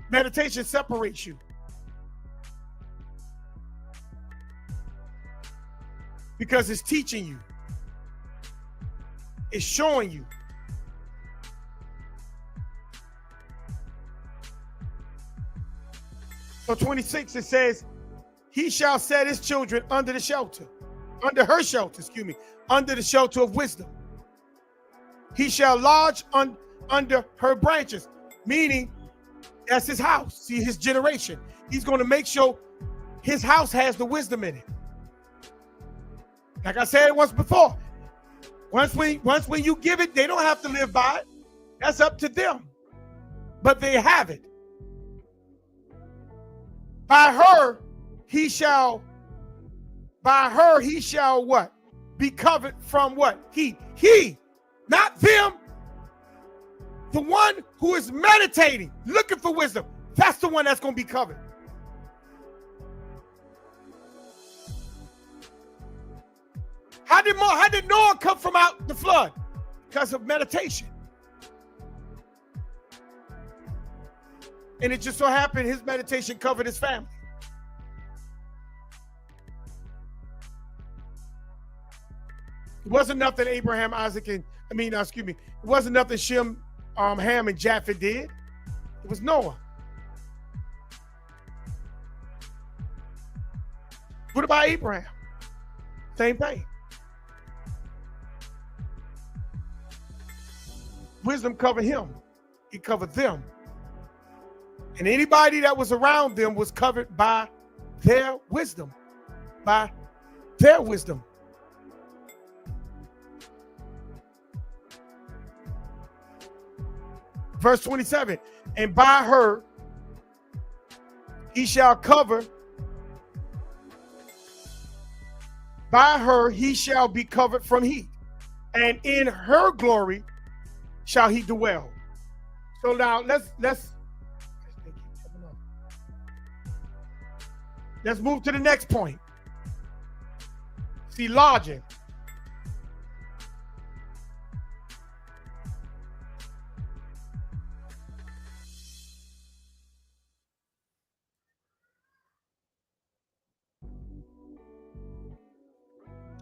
Meditation separates you. Because it's teaching you. It's showing you. So 26, it says, he shall set his children under her shelter, under the shelter of wisdom. He shall lodge under her branches, meaning that's his house. See, his generation. He's going to make sure his house has the wisdom in it. Like I said once before, once when you give it, they don't have to live by it. That's up to them. But they have it. By her he shall what? Be covered from what? He, not them. The one who is meditating, looking for wisdom, that's the one that's going to be covered. How did Noah come from out the flood? Because of meditation. And it just so happened his meditation covered his family. It wasn't nothing Abraham, Isaac, it wasn't nothing Shem, Ham, and Japheth did. It was Noah. What about Abraham? Same thing. Wisdom covered him. He covered them. And anybody that was around them was covered by their wisdom. By their wisdom. Verse 27, and by her he shall cover, by her he shall be covered from heat, and in her glory shall he dwell. So now let's move to the next point. See, lodging.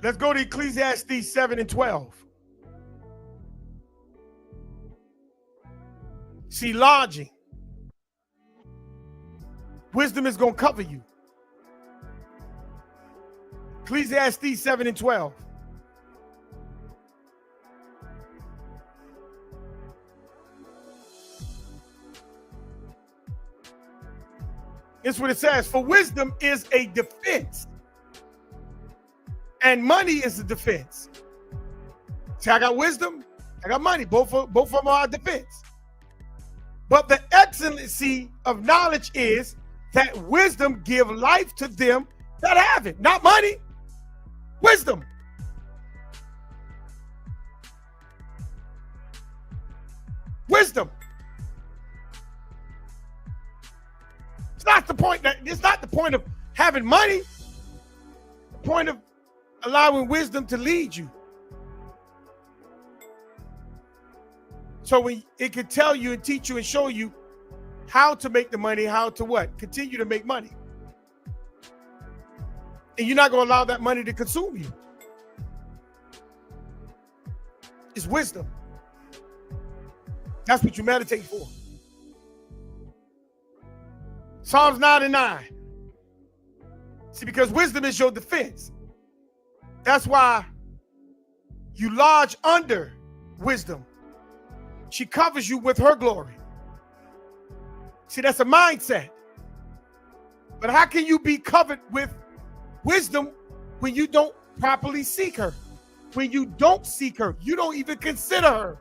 Let's go to Ecclesiastes 7 and 12. See, lodging. Wisdom is going to cover you. Ecclesiastes 7 and 12. It's what it says. For wisdom is a defense, and money is a defense. See, I got wisdom, I got money. Both of them are a defense. But the excellency of knowledge is that wisdom give life to them that have it. Not money, wisdom. Wisdom. It's not the point of having money. The point of allowing wisdom to lead you. So when it can tell you and teach you and show you how to make the money, how to what? Continue to make money. And you're not going to allow that money to consume you. It's wisdom. That's what you meditate for. Psalms 99. See, because wisdom is your defense. That's why you lodge under wisdom. She covers you with her glory. See, that's a mindset. But how can you be covered with wisdom when you don't properly seek her? When you don't seek her, you don't even consider her.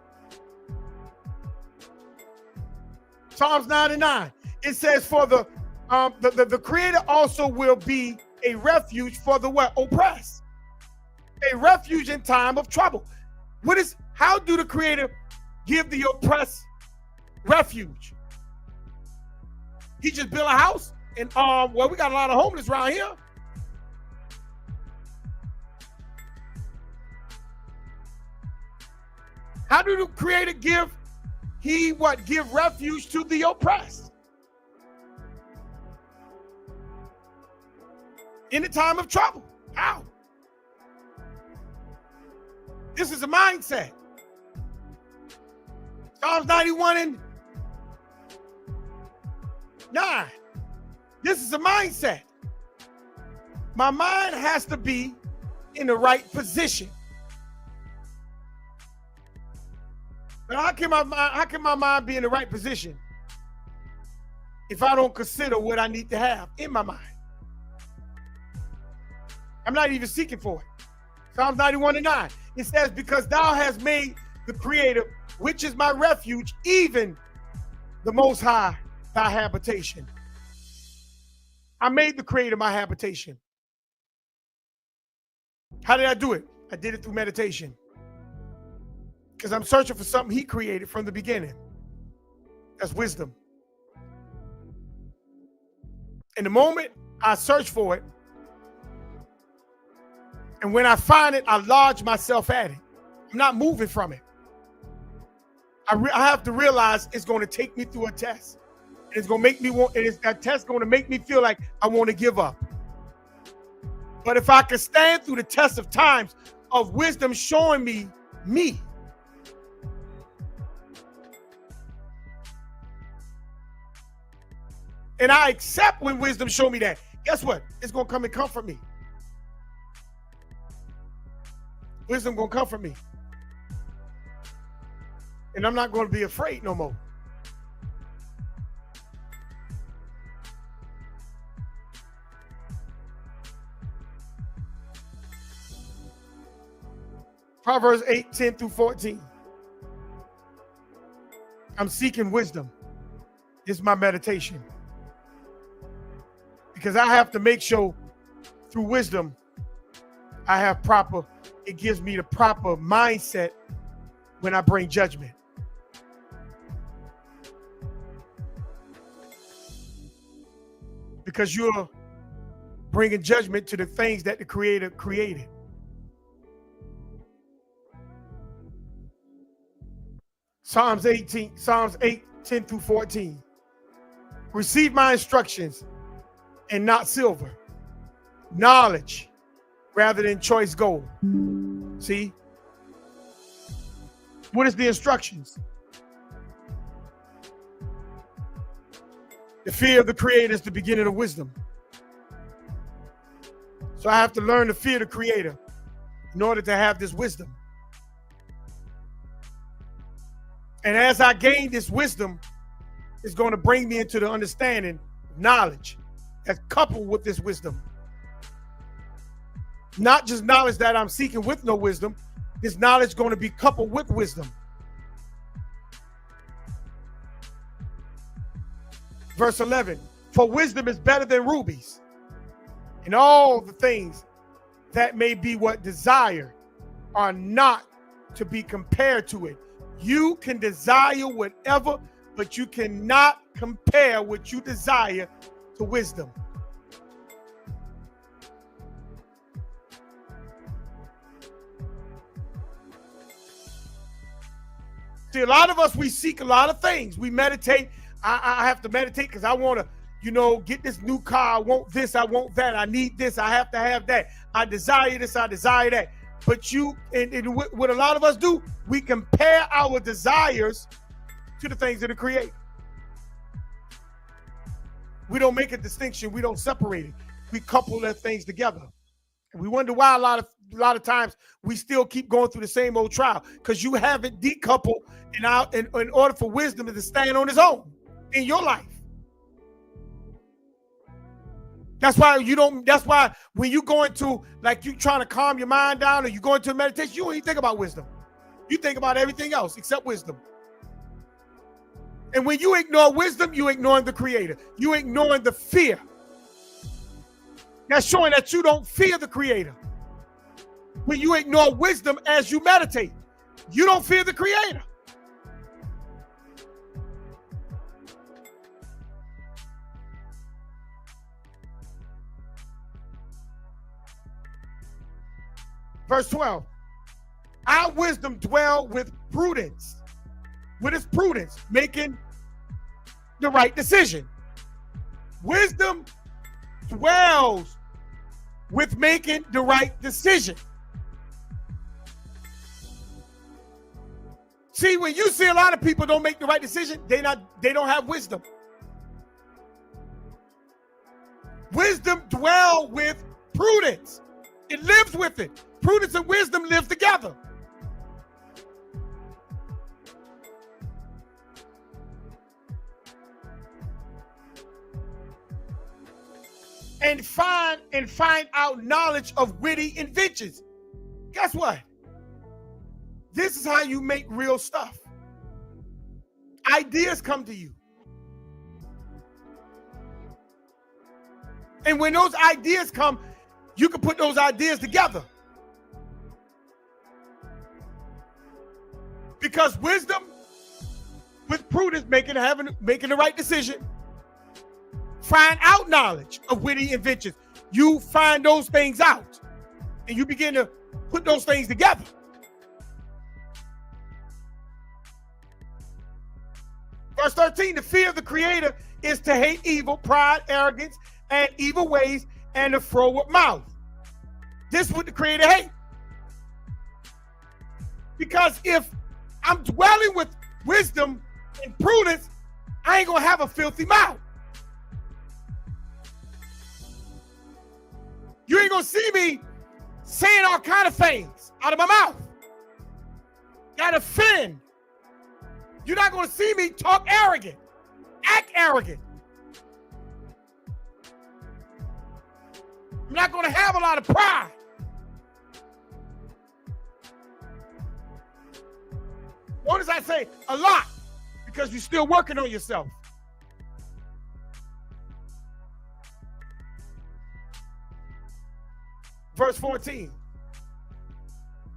Psalms 99. It says, for the Creator also will be a refuge for the what? Oppressed. A refuge in time of trouble. How do the Creator give the oppressed refuge? He just built a house and we got a lot of homeless around here. How do the Creator give refuge to the oppressed? In the time of trouble. How? This is a mindset. Psalms 91 and 9. This is a mindset. My mind has to be in the right position. But how can my mind be in the right position if I don't consider what I need to have in my mind? I'm not even seeking for it. Psalms 91 and 9. It says, because thou hast made the Creator, which is my refuge, even the Most High, thy habitation. I made the Creator my habitation. How did I do it? I did it through meditation. Because I'm searching for something He created from the beginning. That's wisdom. And the moment I search for it, and when I find it, I lodge myself at it. I'm not moving from it. I have to realize it's going to take me through a test. And it's going to make me that test going to make me feel like I want to give up. But if I can stand through the test of times of wisdom showing me, and I accept when wisdom show me that, guess what? It's going to come and comfort me. Wisdom going to comfort me. And I'm not going to be afraid no more. Proverbs 8:10 through 14. I'm seeking wisdom. This is my meditation. Because I have to make sure through wisdom, it gives me the proper mindset when I bring judgment. Because you're bringing judgment to the things that the Creator created. Psalms 8:10 through 14. Receive my instructions and not silver, knowledge rather than choice gold. See? What is the instructions? The fear of the Creator is the beginning of wisdom. So I have to learn to fear the Creator in order to have this wisdom. And as I gain this wisdom, it's going to bring me into the understanding of knowledge that's coupled with this wisdom. Not just knowledge that I'm seeking with no wisdom. This knowledge is going to be coupled with wisdom. Verse 11, for wisdom is better than rubies, and all the things that may be what desire are not to be compared to it. You can desire whatever, but you cannot compare what you desire to wisdom. See, a lot of us, we seek a lot of things. We meditate. I have to meditate because I want to get this new car. I want this. I want that. I need this. I have to have that. I desire this. I desire that. But and what a lot of us do, we compare our desires to the things that are created. We don't make a distinction. We don't separate it. We couple their things together. And we wonder why a lot of times we still keep going through the same old trial, because you haven't decoupled in order for wisdom to stand on its own in your life. That's why when you go into, like, you trying to calm your mind down, or you go into a meditation, you don't even think about wisdom. You think about everything else except wisdom. And when you ignore wisdom, you ignoring the Creator. You ignoring the fear. That's showing that you don't fear the Creator. When you ignore wisdom as you meditate, you don't fear the Creator. Verse 12, our wisdom dwell with prudence. What is prudence? Making the right decision. Wisdom dwells with making the right decision. See, when you see a lot of people don't make the right decision, they don't have wisdom. Wisdom dwell with prudence. It lives with it. Prudence and wisdom live together. And find out knowledge of witty inventions. Guess what? This is how you make real stuff. Ideas come to you. And when those ideas come, you can put those ideas together. Because wisdom with prudence, making the right decision. Find out knowledge of witty inventions. You find those things out, and you begin to put those things together. Verse 13, the fear of the Creator is to hate evil, pride, arrogance, and evil ways, and a froward mouth. This is what the Creator hates. Because if I'm dwelling with wisdom and prudence, I ain't gonna have a filthy mouth. You ain't gonna see me saying all kind of things out of my mouth that offend. You're not gonna see me talk arrogant, act arrogant. I'm not gonna have a lot of pride. Notice I say a lot, because you're still working on yourself. Verse 14,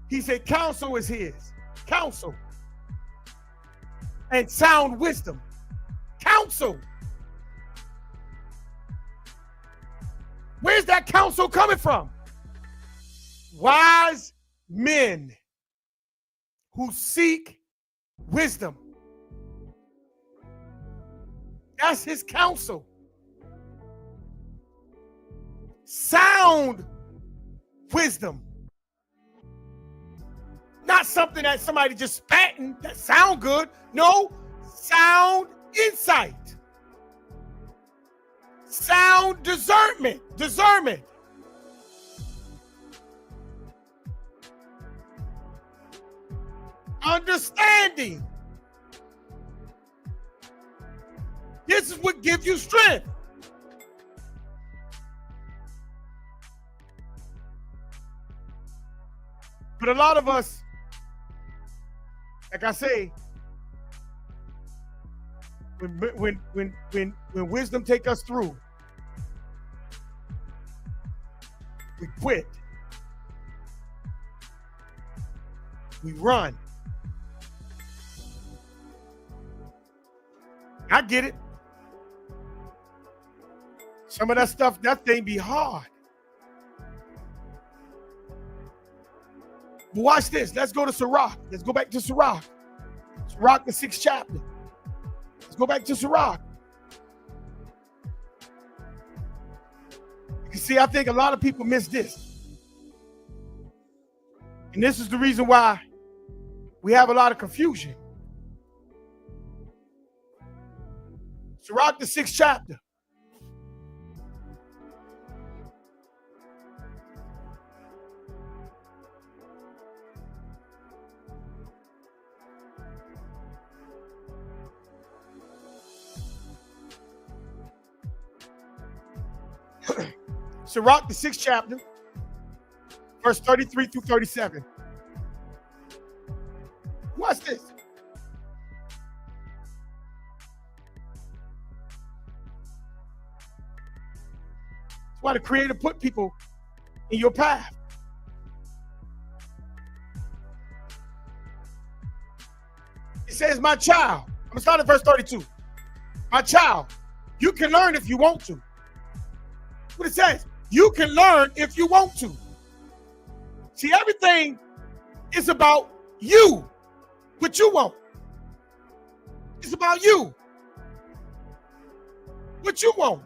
he said, counsel is his. Counsel. And sound wisdom. Counsel. Where's that counsel coming from? Wise men who seek wisdom. That's his counsel. Sound wisdom. Not something that somebody just spatting that sound good. No, sound insight. Sound discernment. Understanding. This is what gives you strength. But a lot of us, like I say, when wisdom take us through, we quit. We run. I get it. Some of that stuff, that thing be hard. But watch this. Let's go to Sirach. Let's go back to Sirach. Sirach, the 6th chapter. Let's go back to Sirach. You see, I think a lot of people miss this. And this is the reason why we have a lot of confusion. Sirach, the 6th chapter. Sirach, the 6th chapter, verse 33 through 37. Watch this. That's why the Creator put people in your path. It says, my child, I'm going to start at verse 32. My child, you can learn if you want to. What it says, you can learn if you want to. See, everything is about you, what you want. It's about you, what you want.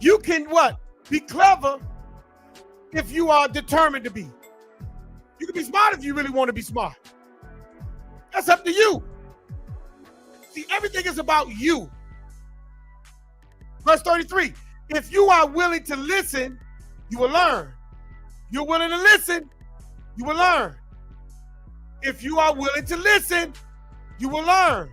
You can what? Be clever if you are determined to be. You can be smart if you really want to be smart. That's up to you. See, everything is about you. Verse 33, if you are willing to listen, you will learn. You're willing to listen, you will learn. If you are willing to listen, you will learn.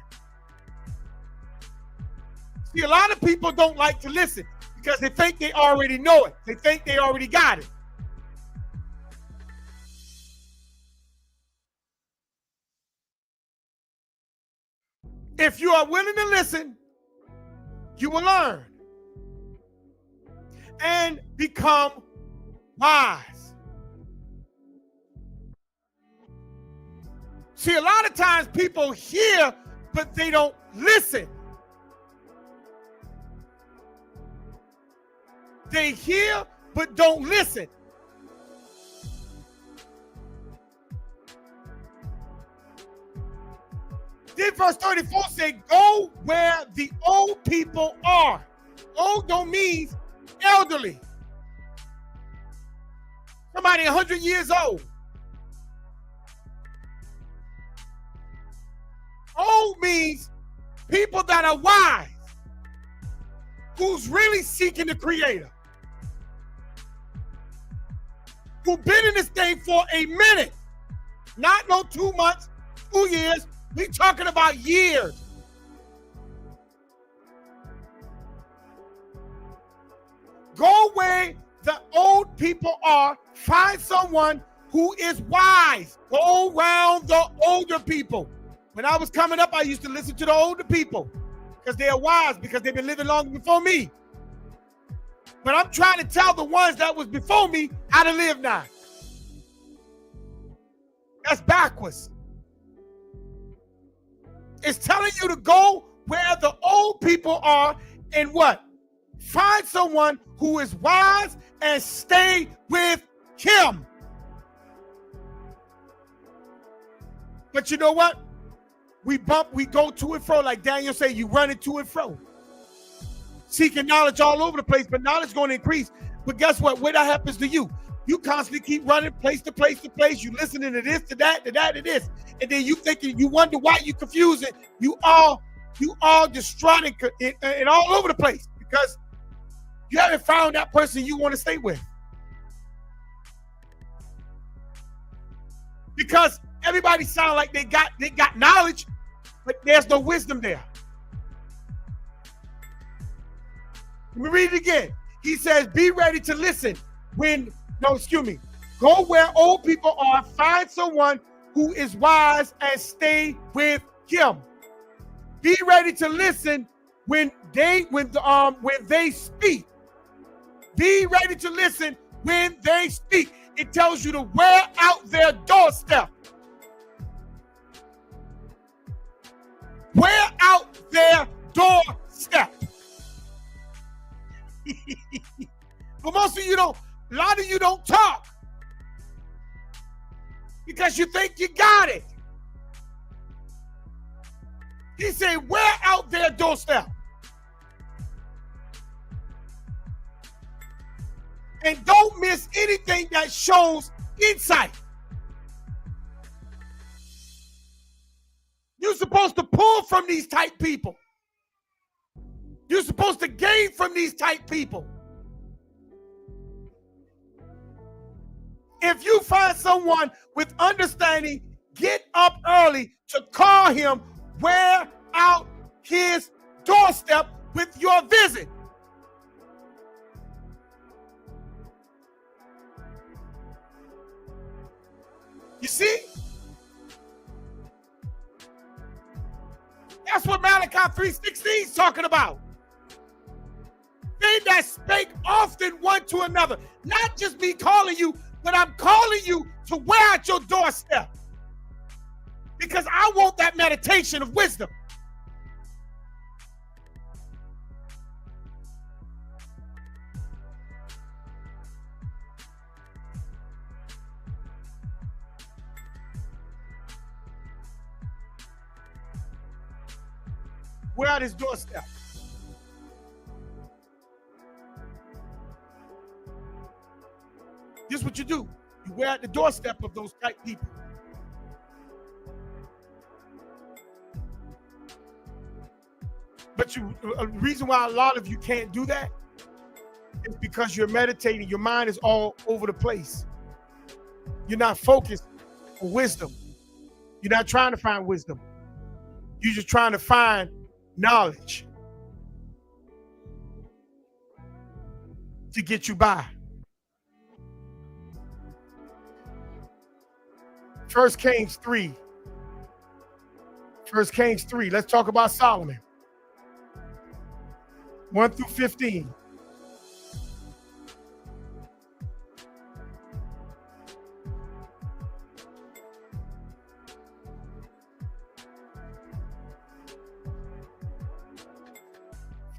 See, a lot of people don't like to listen because they think they already know it. They think they already got it. If you are willing to listen, you will learn and become wise. See, a lot of times people hear, but they don't listen. They hear, but don't listen. Then verse 34 say, go where the old people are. Old don't mean elderly. Somebody 100 years old. Old means people that are wise, who's really seeking the Creator, who've been in this thing for a minute, not no 2 months, 2 years. We talking about years. Go where the old people are. Find someone who is wise. Go around the older people. When I was coming up, I used to listen to the older people because they are wise, because they've been living longer before me. But I'm trying to tell the ones that was before me how to live now. That's backwards. It's telling you to go where the old people are and what? Find someone who is wise and stay with him. But you know what? We go to and fro, like Daniel said, you run it to and fro. Seeking knowledge all over the place, but knowledge is going to increase. But guess what? What that happens to you? You constantly keep running place to place to place. You listening to this, to that, to this. And then you thinking, you wonder why you confusing. You all distraught and all over the place because you haven't found that person you want to stay with. Because everybody sound like they got knowledge, but there's no wisdom there. Let me read it again. He says, be ready to listen go where old people are, find someone who is wise and stay with him. Be ready to listen when they speak. Be ready to listen when they speak. It tells you to wear out their doorstep. Wear out their doorstep. But most of you don't, a lot of you don't talk because you think you got it. He said, wear out their doorstep. And don't miss anything that shows insight. You're supposed to pull from these type people. You're supposed to gain from these type people. If you find someone with understanding, get up early to call him, wear out his doorstep with your visit. You see? That's what Malachi 3:16 is talking about. They that spake often one to another. Not just me calling you, but I'm calling you to wear out your doorstep. Because I want that meditation of wisdom. Wear out his doorstep. This is what you do. You wear out the doorstep of those type people. But a reason why a lot of you can't do that is because you're meditating. Your mind is all over the place. You're not focused on wisdom. You're not trying to find wisdom. You're just trying to find knowledge to get you by. 1 Kings 3. 1 Kings 3. Let's talk about Solomon. 1 through 15.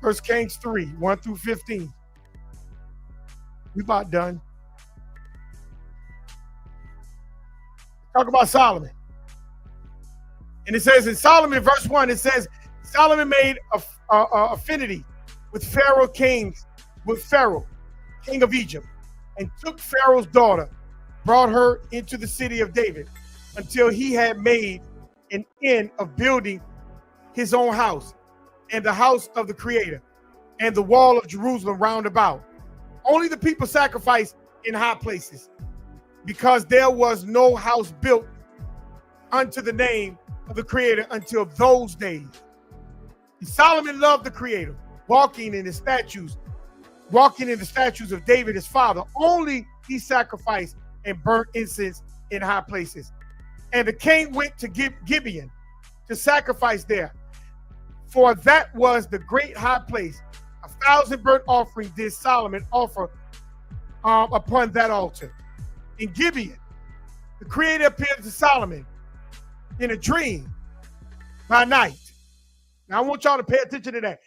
First Kings 3, 1 through 15. We about done. Talk about Solomon. And it says in Solomon, verse 1, it says, Solomon made a affinity with Pharaoh, king of Egypt, and took Pharaoh's daughter, brought her into the city of David, until he had made an end of building his own house, and the house of the Creator, and the wall of Jerusalem round about. Only the people sacrificed in high places, because there was no house built unto the name of the Creator until those days. And Solomon loved the Creator, walking in the statues of David his father. Only he sacrificed and burnt incense in high places. And the king went to Gibeon to sacrifice there, for that was the great high place. 1,000 burnt offerings did Solomon offer upon that altar. In Gibeon, the Creator appeared to Solomon in a dream by night. Now I want y'all to pay attention to that.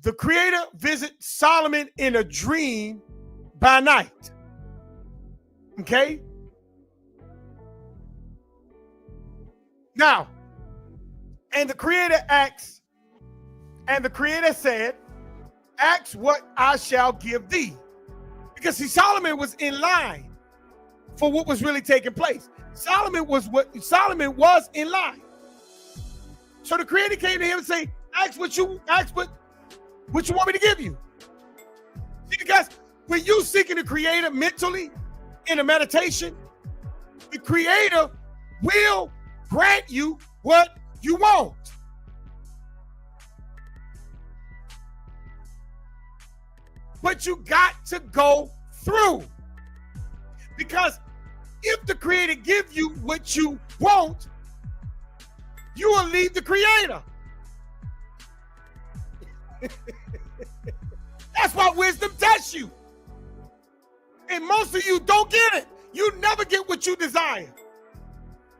The Creator visits Solomon in a dream by night. Okay? Now, and the Creator asks, and the Creator said, ask what I shall give thee. Because see, Solomon was in line for what was really taking place. Solomon was in line. So the Creator came to him and say, ask what you want me to give you. See, because when you seeking the Creator mentally in a meditation, the Creator will grant you what you want. But you got to go through. Because if the Creator give you what you want, you will leave the Creator. That's why wisdom tests you. And most of you don't get it. You never get what you desire.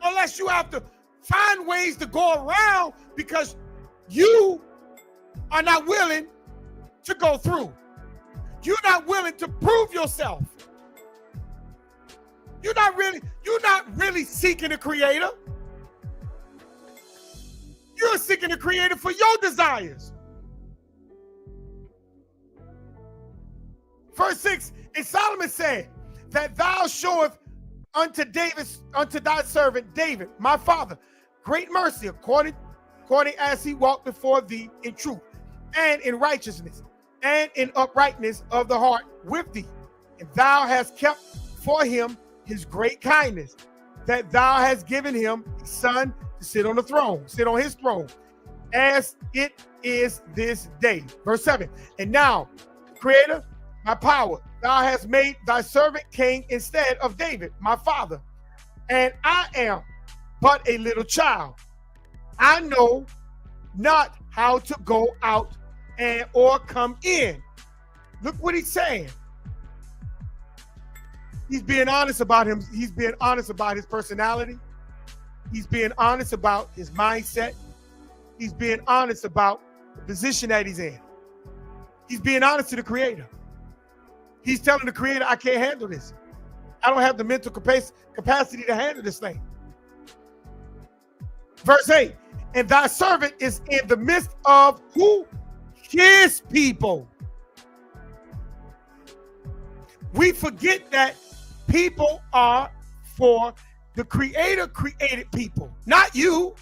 Unless you have to find ways to go around because you are not willing to go through. You're not willing to prove yourself. You're not really seeking a Creator. You're seeking a Creator for your desires. Verse 6, and Solomon said, that thou showest unto thy servant David, my father, great mercy, according as he walked before thee in truth, and in righteousness, and in uprightness of the heart with thee. And thou hast kept for him his great kindness, that thou hast given him a son to sit on his throne, as it is this day. Verse 7, and now, Creator, my power, thou hast made thy servant king instead of David, my father, and I am but a little child. I know not how to go out or come in. Look what he's saying. He's being honest about him. He's being honest about his personality. He's being honest about his mindset. He's being honest about the position that he's in. He's being honest to the Creator. He's telling the Creator, I can't handle this. I don't have the mental capacity to handle this thing. Verse 8, and thy servant is in the midst of who? His people. We forget that people are for the Creator created people, not you.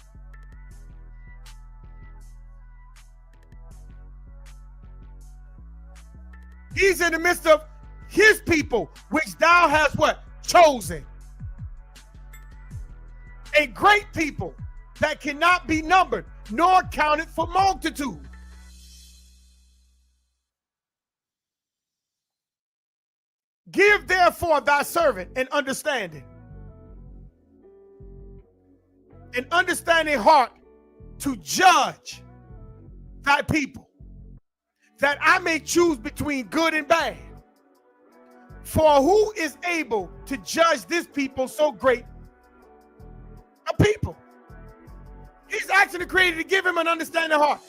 He's in the midst of his people, which thou hast what? Chosen. A great people that cannot be numbered, nor counted for multitude. Give therefore thy servant an understanding heart to judge thy people, that I may choose between good and bad. For who is able to judge this people so great a people? He's asking the Creator to give him an understanding heart.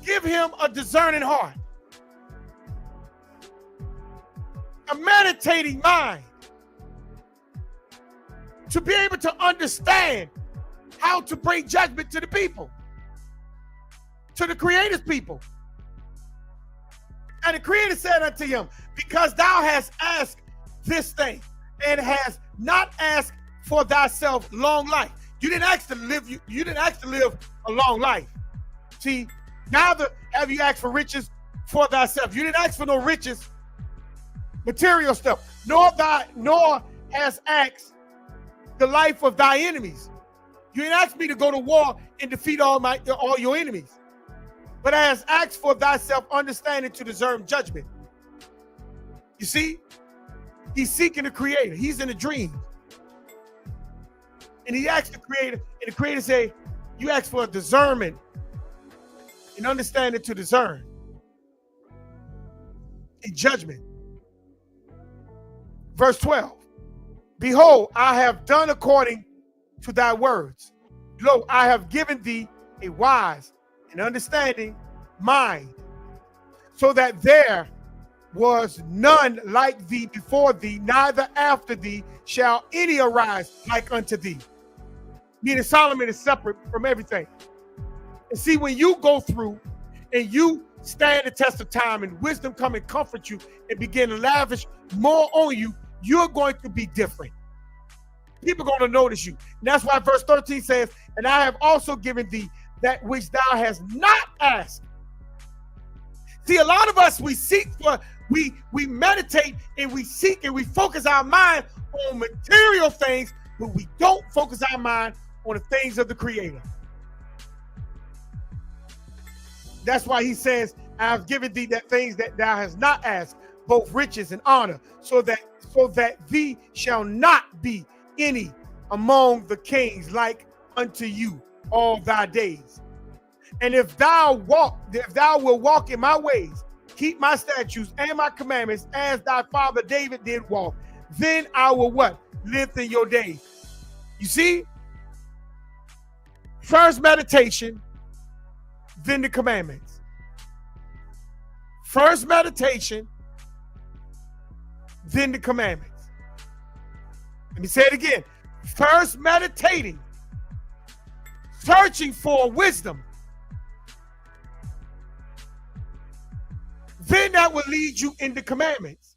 Give him a discerning heart. A meditating mind. To be able to understand how to bring judgment to the people. To the Creator's people. And the Creator said unto him, because thou hast asked this thing, and hast not asked for thyself long life. You didn't ask to live. You didn't ask to live a long life. See, neither have you asked for riches for thyself. You didn't ask for no riches, material stuff. Nor has asked the life of thy enemies. You didn't ask me to go to war and defeat all your enemies. But has asked for thyself understanding to discern judgment. You see, he's seeking the Creator. He's in a dream. And he asked the Creator, and the Creator said, you asked for a discernment and understanding to discern a judgment. Verse 12, behold, I have done according to thy words. Lo, I have given thee a wise and understanding mind, so that there was none like thee before thee, neither after thee shall any arise like unto thee. Meaning Solomon is separate from everything. And see, when you go through and you stand the test of time and wisdom come and comfort you and begin to lavish more on you, you're going to be different. People are going to notice you. And that's why verse 13 says, and I have also given thee that which thou hast not asked. See, a lot of us, we meditate and we seek and we focus our mind on material things, but we don't focus our mind on the things of the Creator. That's why he says, I have given thee that things that thou hast not asked, both riches and honor, so that thee shall not be any among the kings like unto you all thy days. And if thou wilt walk in my ways, keep my statutes and my commandments as thy father David did walk, then I will what? Lengthen your days. You see? First meditation, then the commandments. First meditation, then the commandments. Let me say it again. First meditating, searching for wisdom. Then that will lead you into commandments.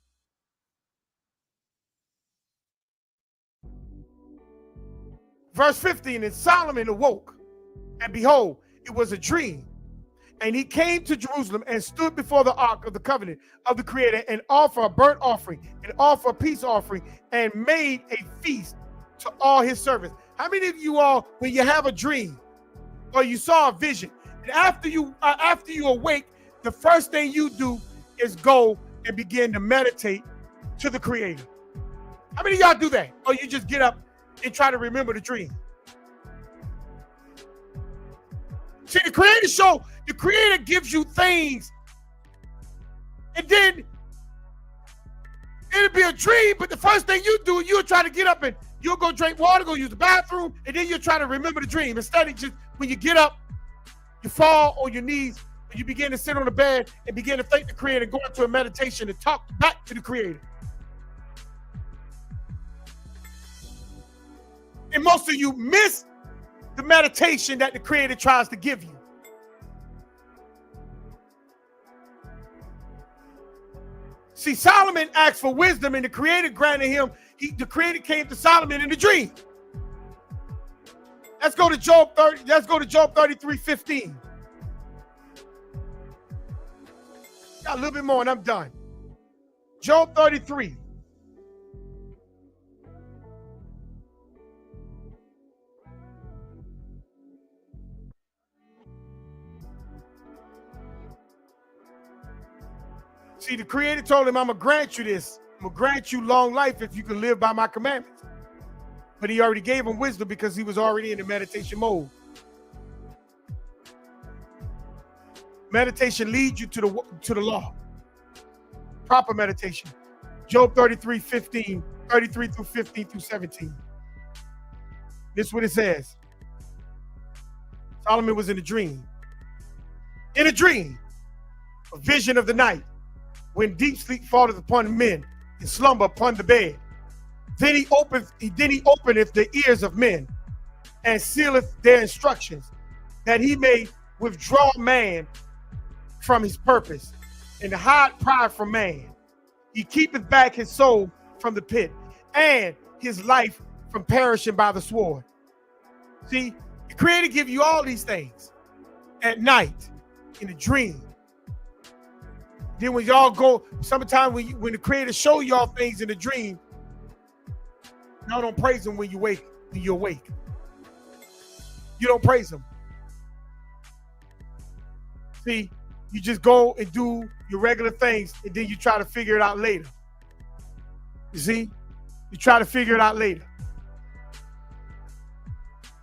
Verse 15, and Solomon awoke, and behold, it was a dream. And he came to Jerusalem and stood before the ark of the covenant of the Creator and offered a burnt offering and offered a peace offering and made a feast to all his servants. How many of you all, when you have a dream or you saw a vision, and after you awake, the first thing you do is go and begin to meditate to the Creator? How many of y'all do that? Or you just get up and try to remember the dream? See, the Creator gives you things, and then it'll be a dream, but the first thing you do, you'll try to get up and you'll go drink water, go use the bathroom, and then you'll try to remember the dream. Instead of just, when you get up, you fall on your knees, and you begin to sit on the bed and begin to thank the Creator, go into a meditation and talk back to the Creator. And most of you miss the meditation that the Creator tries to give you. See, Solomon asked for wisdom, and the Creator granted him. The Creator came to Solomon in a dream. Let's go to Job 30. Let's go to Job 33:15. Got a little bit more, and I'm done. Job 33. See, the Creator told him, I'm going to grant you this. I'm going to grant you long life if you can live by my commandments. But he already gave him wisdom because he was already in the meditation mode. Meditation leads you to the law. Proper meditation. Job 33:15, 33 through 15 through 17. This is what it says. Solomon was in a dream. In a dream, a vision of the night, when deep sleep falleth upon men and slumber upon the bed. Then he openeth the ears of men and sealeth their instructions, that he may withdraw man from his purpose and hide pride from man. He keepeth back his soul from the pit and his life from perishing by the sword. See, the Creator give you all these things at night in a dream. Then when y'all go, sometimes when the Creator show y'all things in a dream, y'all don't praise him when you're awake. You don't praise him. See, you just go and do your regular things, and then you try to figure it out later. You see? You try to figure it out later.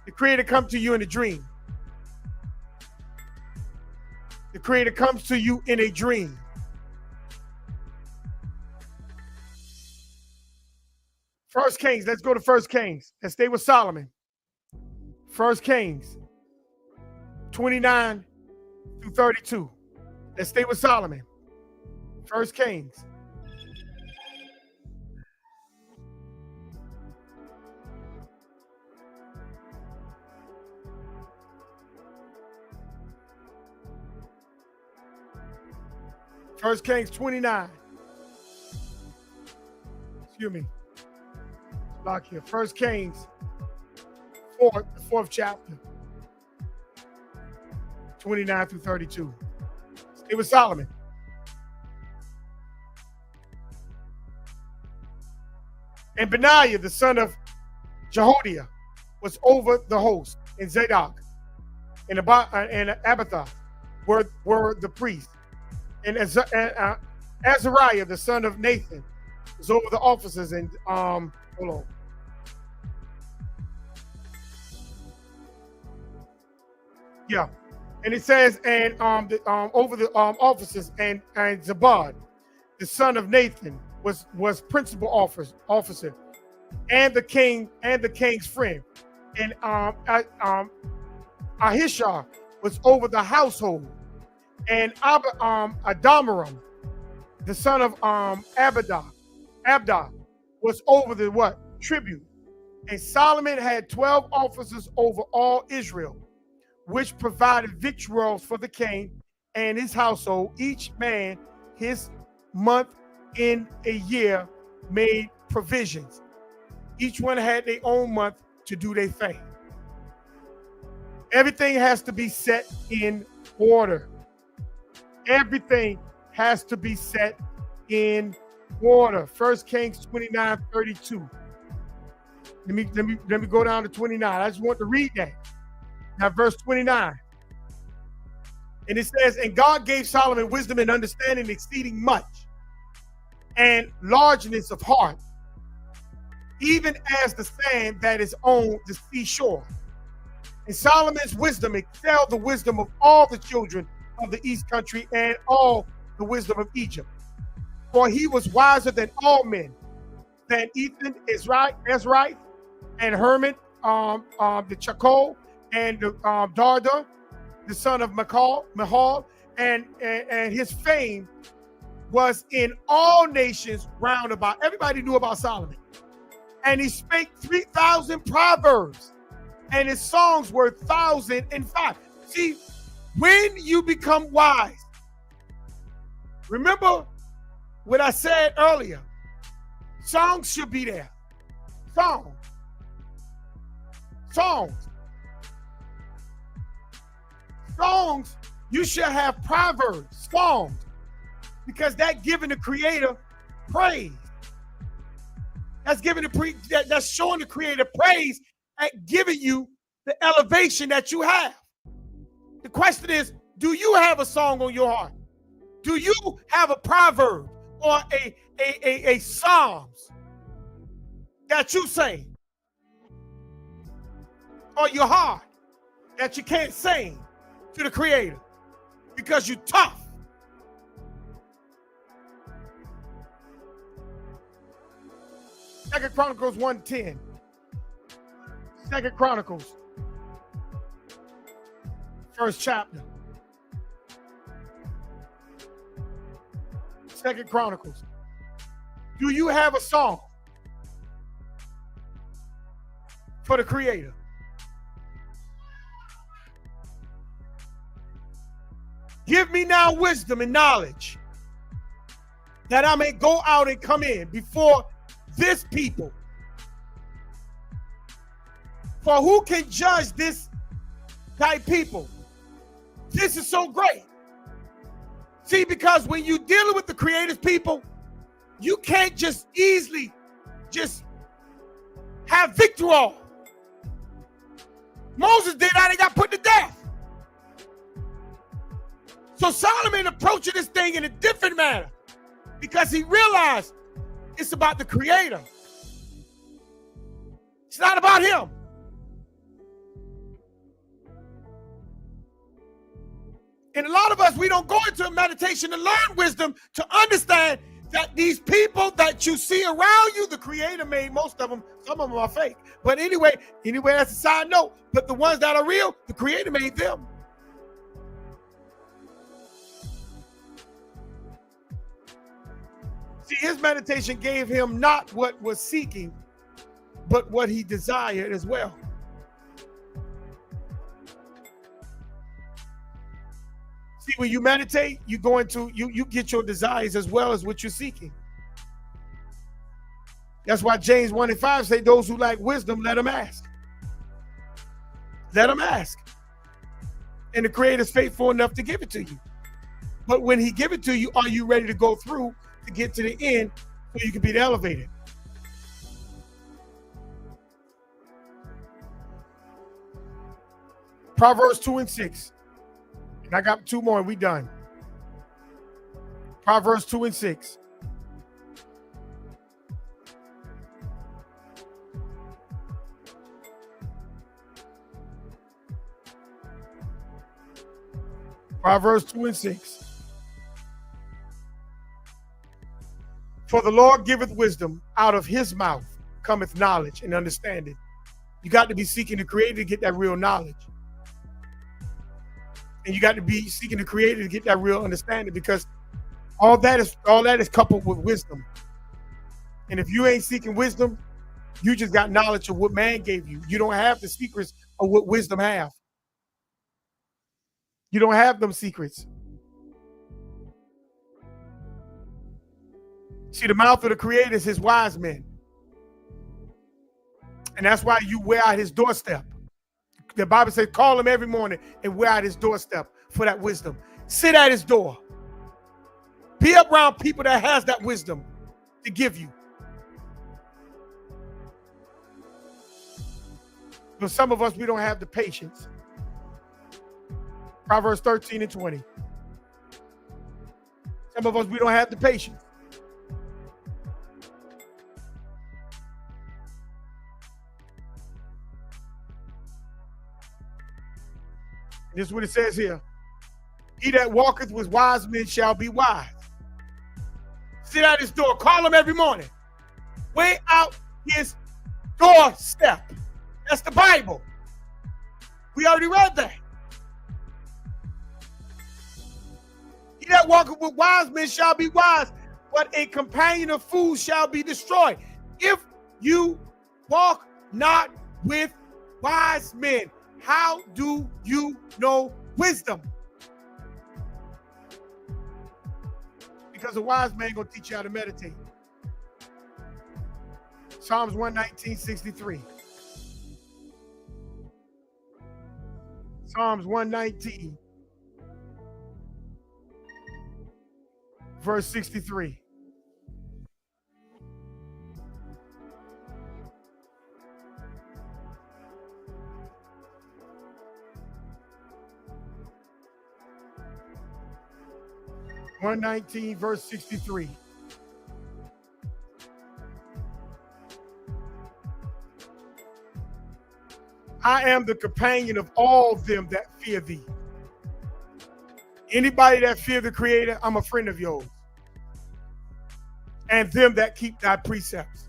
The Creator comes to you in a dream. The Creator comes to you in a dream. First Kings, let's go to First Kings. Let's stay with Solomon. First Kings 29 through 32. Let's stay with Solomon. First Kings. First Kings 29. Excuse me. Lock here. First Kings, the fourth chapter, 29 through 32. It was Solomon. And Benaiah, the son of Jehoiada, was over the host, and Zadok and Abiathar were the priests, and Azariah, the son of Nathan, was over the officers. And hold on. Yeah, and it says, and over the officers, and Zabad, the son of Nathan, was principal officer, and the king's friend, and Ahishar was over the household, and Adoniram, the son of Abda, was over the what? Tribute. And Solomon had 12 officers over all Israel, which provided victuals for the king and his household, each man his month in a year made provisions. Each one had their own month to do their thing. Everything has to be set in order. Everything has to be set in order. 1 Kings 29:32. Let me go down to 29. I just want to read that. Now, verse 29. And it says, and God gave Solomon wisdom and understanding exceeding much, and largeness of heart, even as the sand that is on the seashore. And Solomon's wisdom excelled the wisdom of all the children of the east country and all the wisdom of Egypt. For he was wiser than all men, than Ethan, Ezra, and Herman, the Chakol, and Darda, the son of Mahal, and his fame was in all nations round about. Everybody knew about Solomon. And he spake 3,000 proverbs, and his songs were 1,005. See, when you become wise, remember what I said earlier, songs should be there. Songs. You should have proverbs, songs, because that giving the creator praise. That's that's showing the creator praise and giving you the elevation that you have. The question is, do you have a song on your heart? Do you have a proverb or a psalms that you sing? Or your heart that you can't sing to the creator because you're tough? Second Chronicles 1:10. Second Chronicles, first chapter. Second Chronicles. Do you have a song for the creator? Give me now wisdom and knowledge, that I may go out and come in before this people. For who can judge this thy people? This is so great. See, because when you're dealing with the creator's people, you can't just easily just have victory. Moses did that, he got put to death. So Solomon approaching this thing in a different manner because he realized it's about the creator. It's not about him. And a lot of us, we don't go into a meditation to learn wisdom, to understand that these people that you see around you, the creator made most of them. Some of them are fake. But anyway, that's a side note. But the ones that are real, the creator made them. See, his meditation gave him not what was seeking, but what he desired as well. See, when you meditate, you go into, you get your desires as well as what you're seeking. That's why James 1:5 say, those who lack wisdom, let them ask. Let them ask. And the creator's faithful enough to give it to you. But when he give it to you, are you ready to go through to get to the end so you can be elevated? Proverbs 2:6. And I got 2 more and we done. Proverbs 2:6. Proverbs 2:6. For the Lord giveth wisdom, out of his mouth cometh knowledge and understanding. You got to be seeking the creator to get that real knowledge. And you got to be seeking the creator to get that real understanding, because all that is coupled with wisdom. And if you ain't seeking wisdom, you just got knowledge of what man gave you. You don't have the secrets of what wisdom have. You don't have them secrets. See, the mouth of the creator is his wise men. And that's why you wear out his doorstep. The Bible says, call him every morning and we're at his doorstep for that wisdom. Sit at his door. Be around people that has that wisdom to give you. But some of us, we don't have the patience. Proverbs 13 and 20. Some of us, we don't have the patience. This is what it says here. He that walketh with wise men shall be wise. Sit at his door. Call him every morning. Wait out his doorstep. That's the Bible. We already read that. He that walketh with wise men shall be wise, but a companion of fools shall be destroyed. If you walk not with wise men, how do you know wisdom? Because a wise man gonna teach you how to meditate. Psalms 119:63. Psalms 119, verse 63. Verse 63. I am the companion of all them that fear thee. Anybody that fear the Creator, I'm a friend of yours. And them that keep thy precepts.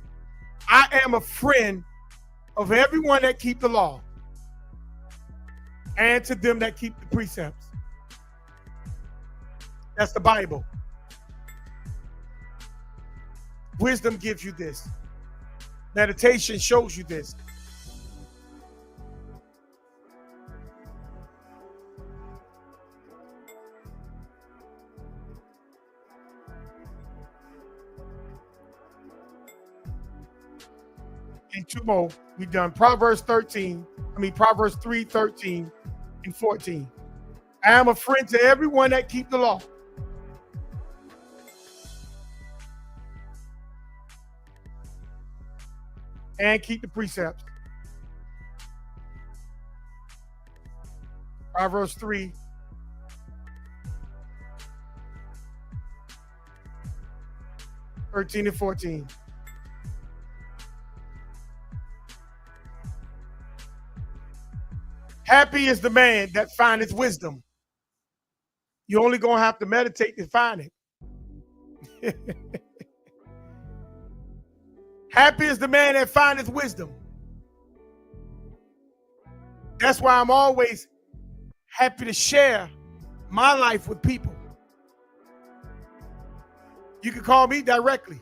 I am a friend of everyone that keep the law. And to them that keep the precepts. That's the Bible. Wisdom gives you this. Meditation shows you this. And two more. We've done Proverbs 3, 13, and 14. I am a friend to everyone that keep the law. And keep the precepts. Proverbs 3. And 14. Happy is the man that findeth wisdom. You're only going to have to meditate to find it. Happy is the man that findeth wisdom. That's why I'm always happy to share my life with people. You can call me directly.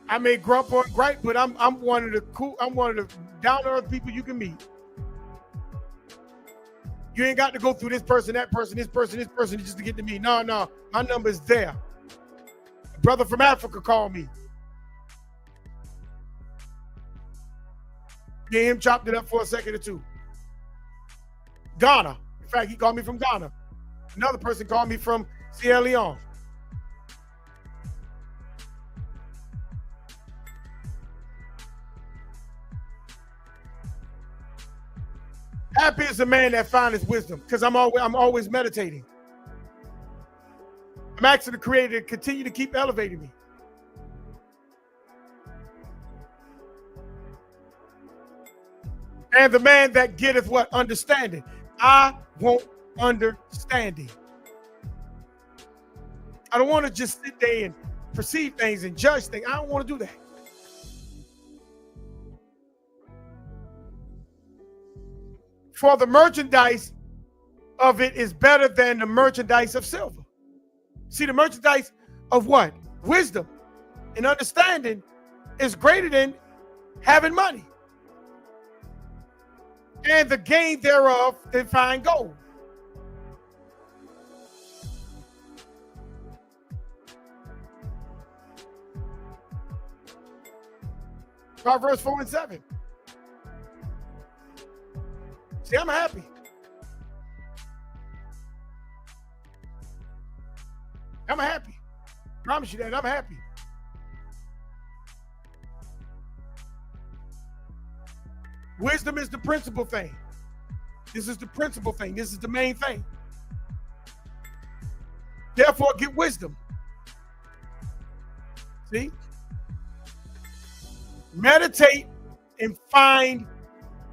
I may grump or gripe, but I'm one of the down to earth people you can meet. You ain't got to go through this person, that person, this person, just to get to me. No, my number is there. A brother from Africa called me. Me and him chopped it up for a second or two. Ghana. In fact, he called me from Ghana. Another person called me from Sierra Leone. Happy is the man that findeth wisdom, because I'm always meditating. I'm asking the Creator to continue to keep elevating me. And the man that getteth what? Understanding. I want understanding. I don't want to just sit there and perceive things and judge things. I don't want to do that. For the merchandise of it is better than the merchandise of silver. See, the merchandise of what? Wisdom and understanding is greater than having money. And the gain thereof than fine gold. Proverbs 4 and 7. See, I'm happy. I'm happy. Promise you that. I'm happy. Wisdom is the principal thing. This is the principal thing. This is the main thing. Therefore, get wisdom. See? Meditate and find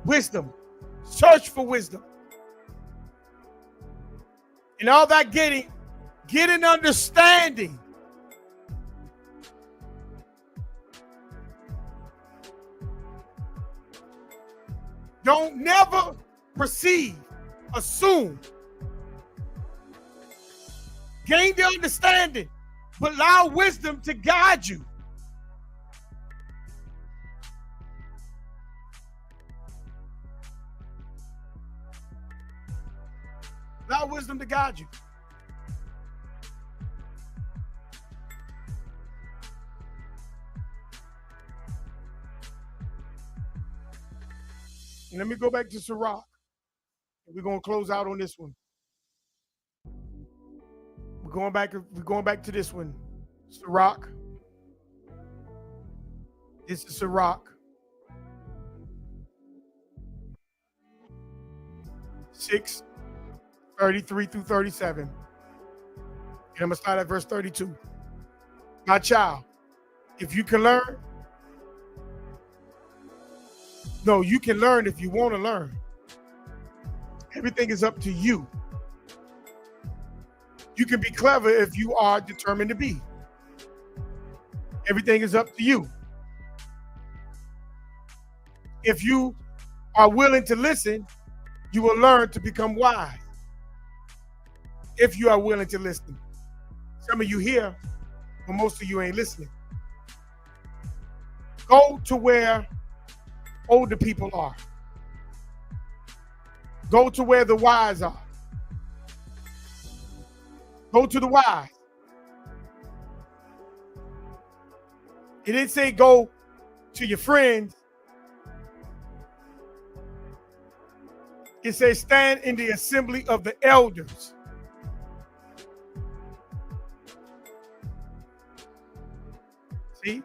wisdom. Search for wisdom. And all that getting, get an understanding. Don't never perceive, assume. Gain the understanding, but allow wisdom to guide you. Allow wisdom to guide you. And let me go back to Sirach. We're going to close out on this one. We're going back to this one. Sirach. This is Sirach. 6:33 through 37. And I'm going to start at verse 32. My child, if you can learn, no, you can learn if you want to learn. Everything is up to you. You can be clever if you are determined to be. Everything is up to you. If you are willing to listen, you will learn to become wise. If you are willing to listen. Some of you here, but most of you ain't listening. Go to where older people are. Go to where the wise are. Go to the wise. It didn't say go to your friends. It says stand in the assembly of the elders. See?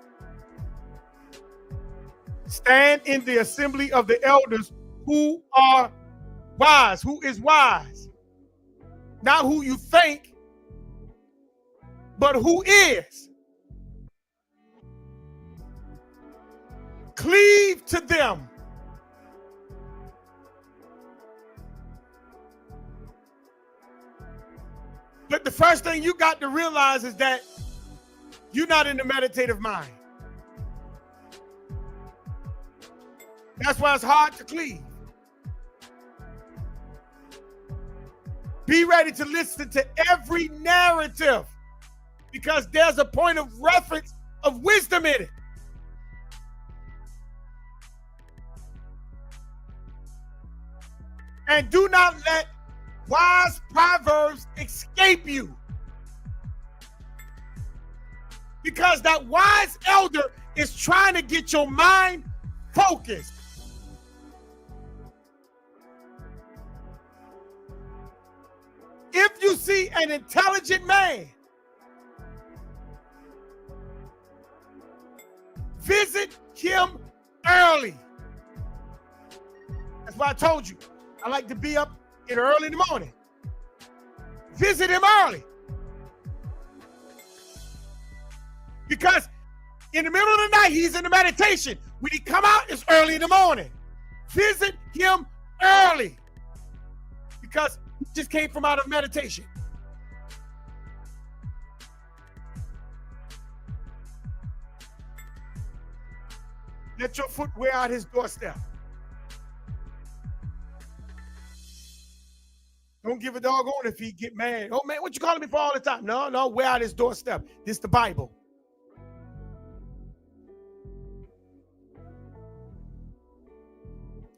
Stand in the assembly of the elders who are wise. Who is wise? Not who you think, but who is. Cleave to them. But the first thing you got to realize is that you're not in the meditative mind. That's why it's hard to cleave. Be ready to listen to every narrative because there's a point of reference of wisdom in it. And do not let wise proverbs escape you. Because that wise elder is trying to get your mind focused. If you see an intelligent man, visit him early. That's why I told you, I like to be up early in the morning. Visit him early. Because in the middle of the night, he's in the meditation. When he come out, it's early in the morning. Visit him early. Because he just came from out of meditation. Let your foot wear out his doorstep. Don't give a doggone if he get mad. Oh man, what you calling me for all the time? No, wear out his doorstep. This is the Bible.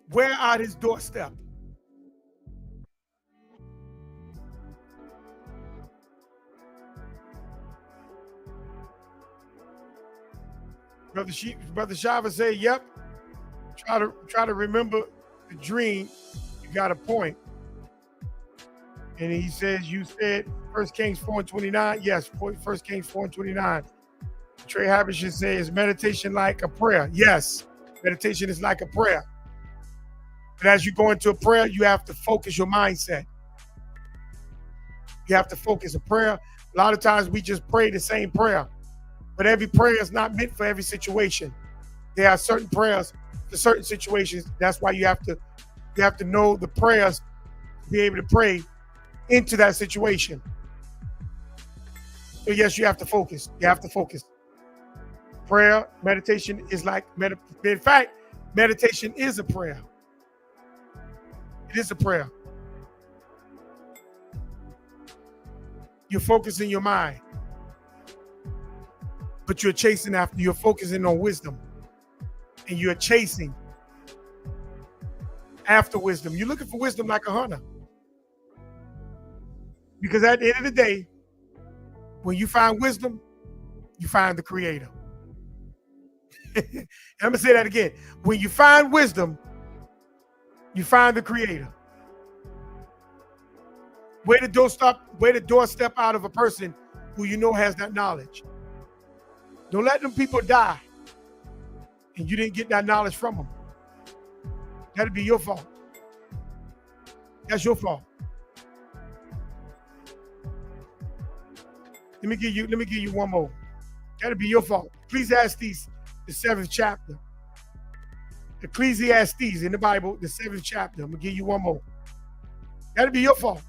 Wear out his doorstep. Brother Shava said, "Yep." Try to remember the dream. You got a point. And he says, "You said 1 Kings 4:29." Yes, 1 Kings 4:29. Trey Havisham says, "Meditation like a prayer." Yes, meditation is like a prayer. And as you go into a prayer, you have to focus your mindset. You have to focus a prayer. A lot of times we just pray the same prayer, but every prayer is not meant for every situation. There are certain prayers for certain situations. That's why you have to know the prayers to be able to pray into that situation. So yes, you have to focus. You have to focus. Prayer, meditation is like, in fact, meditation is a prayer. It is a prayer. You're focusing your mind, but you're focusing on wisdom, and you're chasing after wisdom. You're looking for wisdom like a hunter. Because at the end of the day, when you find wisdom, you find the creator. I'm going to say that again. When you find wisdom, you find the creator. Where the door step out of a person who you know has that knowledge. Don't let them people die and you didn't get that knowledge from them. That'd be your fault. That's your fault. Let me give you one more. That'd be your fault. Ecclesiastes, the 7th chapter. Ecclesiastes in the Bible, the 7th chapter. I'm gonna give you one more. That'd be your fault.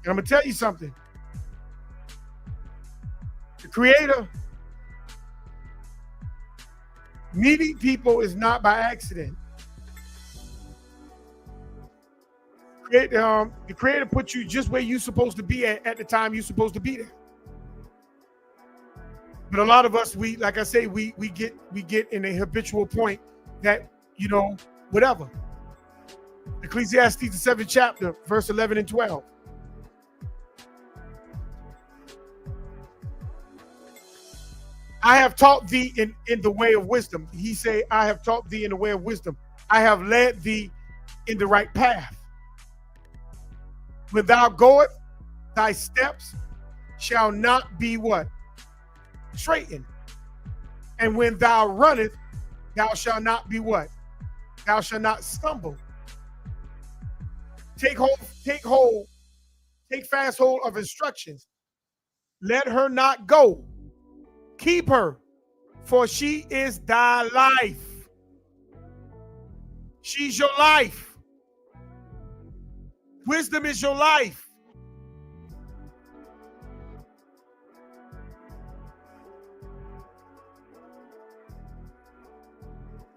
And I'm gonna tell you something. The Creator meeting people is not by accident. The Creator put you just where you're supposed to be at the time you're supposed to be there. But a lot of us, like I say, we get in a habitual point that, whatever. Ecclesiastes, the 7th chapter, verse 11 and 12. I have taught thee in the way of wisdom. He say, I have taught thee in the way of wisdom. I have led thee in the right path. When thou goest, thy steps shall not be what? Straightened. And when thou runnest, thou shalt not be what? Thou shalt not stumble. Take fast hold of instructions. Let her not go. Keep her, for she is thy life. She's your life. Wisdom is your life.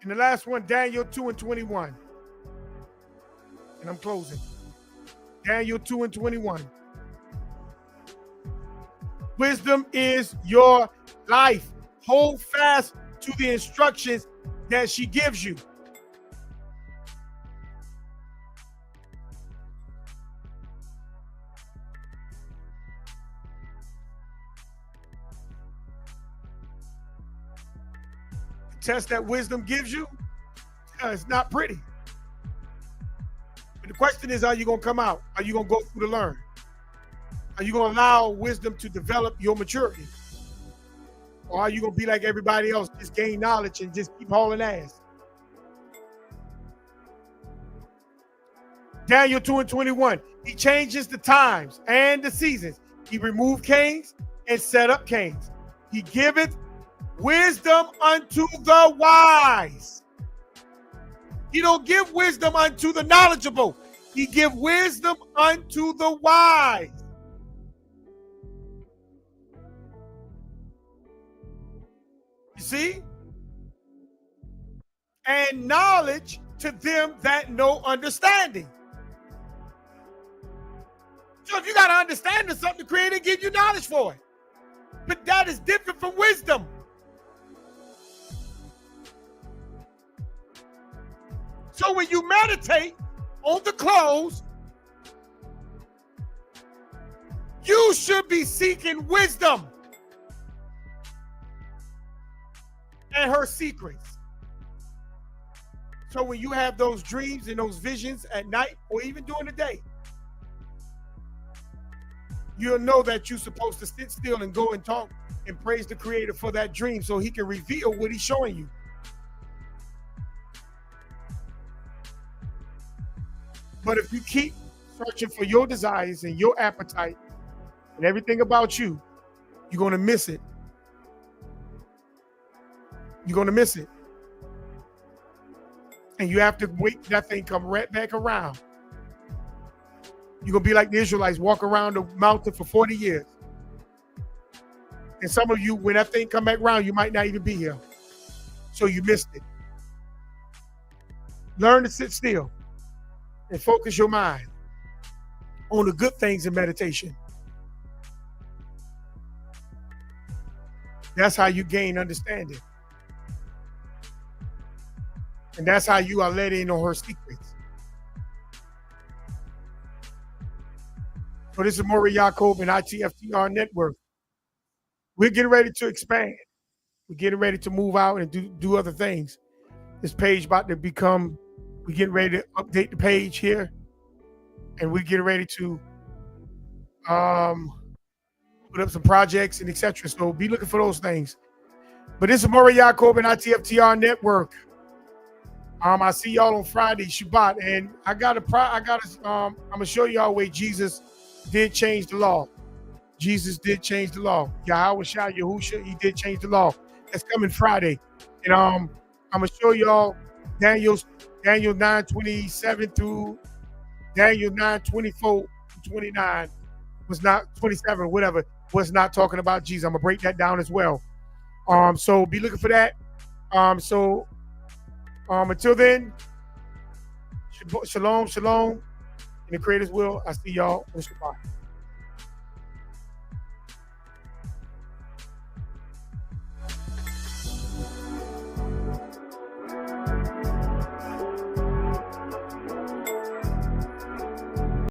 And the last one, Daniel 2:21. And I'm closing. Daniel 2:21. Wisdom is your life. Hold fast to the instructions that she gives you. The test that wisdom gives you, it's not pretty. But the question is, are you going to come out? Are you going to go through to learn? Are you going to allow wisdom to develop your maturity? Or are you going to be like everybody else, just gain knowledge and just keep hauling ass? Daniel 2:21. He changes the times and the seasons. He removed kings and set up kings. He giveth wisdom unto the wise. He don't give wisdom unto the knowledgeable. He give wisdom unto the wise. You see? And knowledge to them that know understanding. So if you got to understand something, the Creator give you knowledge for it. But that is different from wisdom. So when you meditate on the close, you should be seeking wisdom. and her secrets. So when you have those dreams and those visions at night or even during the day, you'll know that you're supposed to sit still and go and talk and praise the Creator for that dream so he can reveal what he's showing you. But if you keep searching for your desires and your appetite and everything about you, you're going to miss it. You're going to miss it. And you have to wait that thing come right back around. You're going to be like the Israelites, walk around the mountain for 40 years. And some of you, when that thing come back around, you might not even be here. So you missed it. Learn to sit still and focus your mind on the good things in meditation. That's how you gain understanding. And that's how you are let in on her secrets. So this is Maury Yacob and ITFTR Network. We're getting ready to expand. We're getting ready to move out and do other things. This page about to become, we're getting ready to update the page here. And we're getting ready to put up some projects and etc. So be looking for those things. But this is Maury Yacob and ITFTR Network. I see y'all on Friday, Shabbat, and I'm gonna show y'all where Jesus did change the law. Jesus did change the law. Yahweh Shai Yahusha, he did change the law. That's coming Friday. And I'm gonna show y'all Daniel 9:27 through Daniel 9:24 to 29 was not 27, whatever, was not talking about Jesus. I'm gonna break that down as well. So be looking for that. Until then, shalom, shalom. In the Creator's will, I see y'all on Shabbat.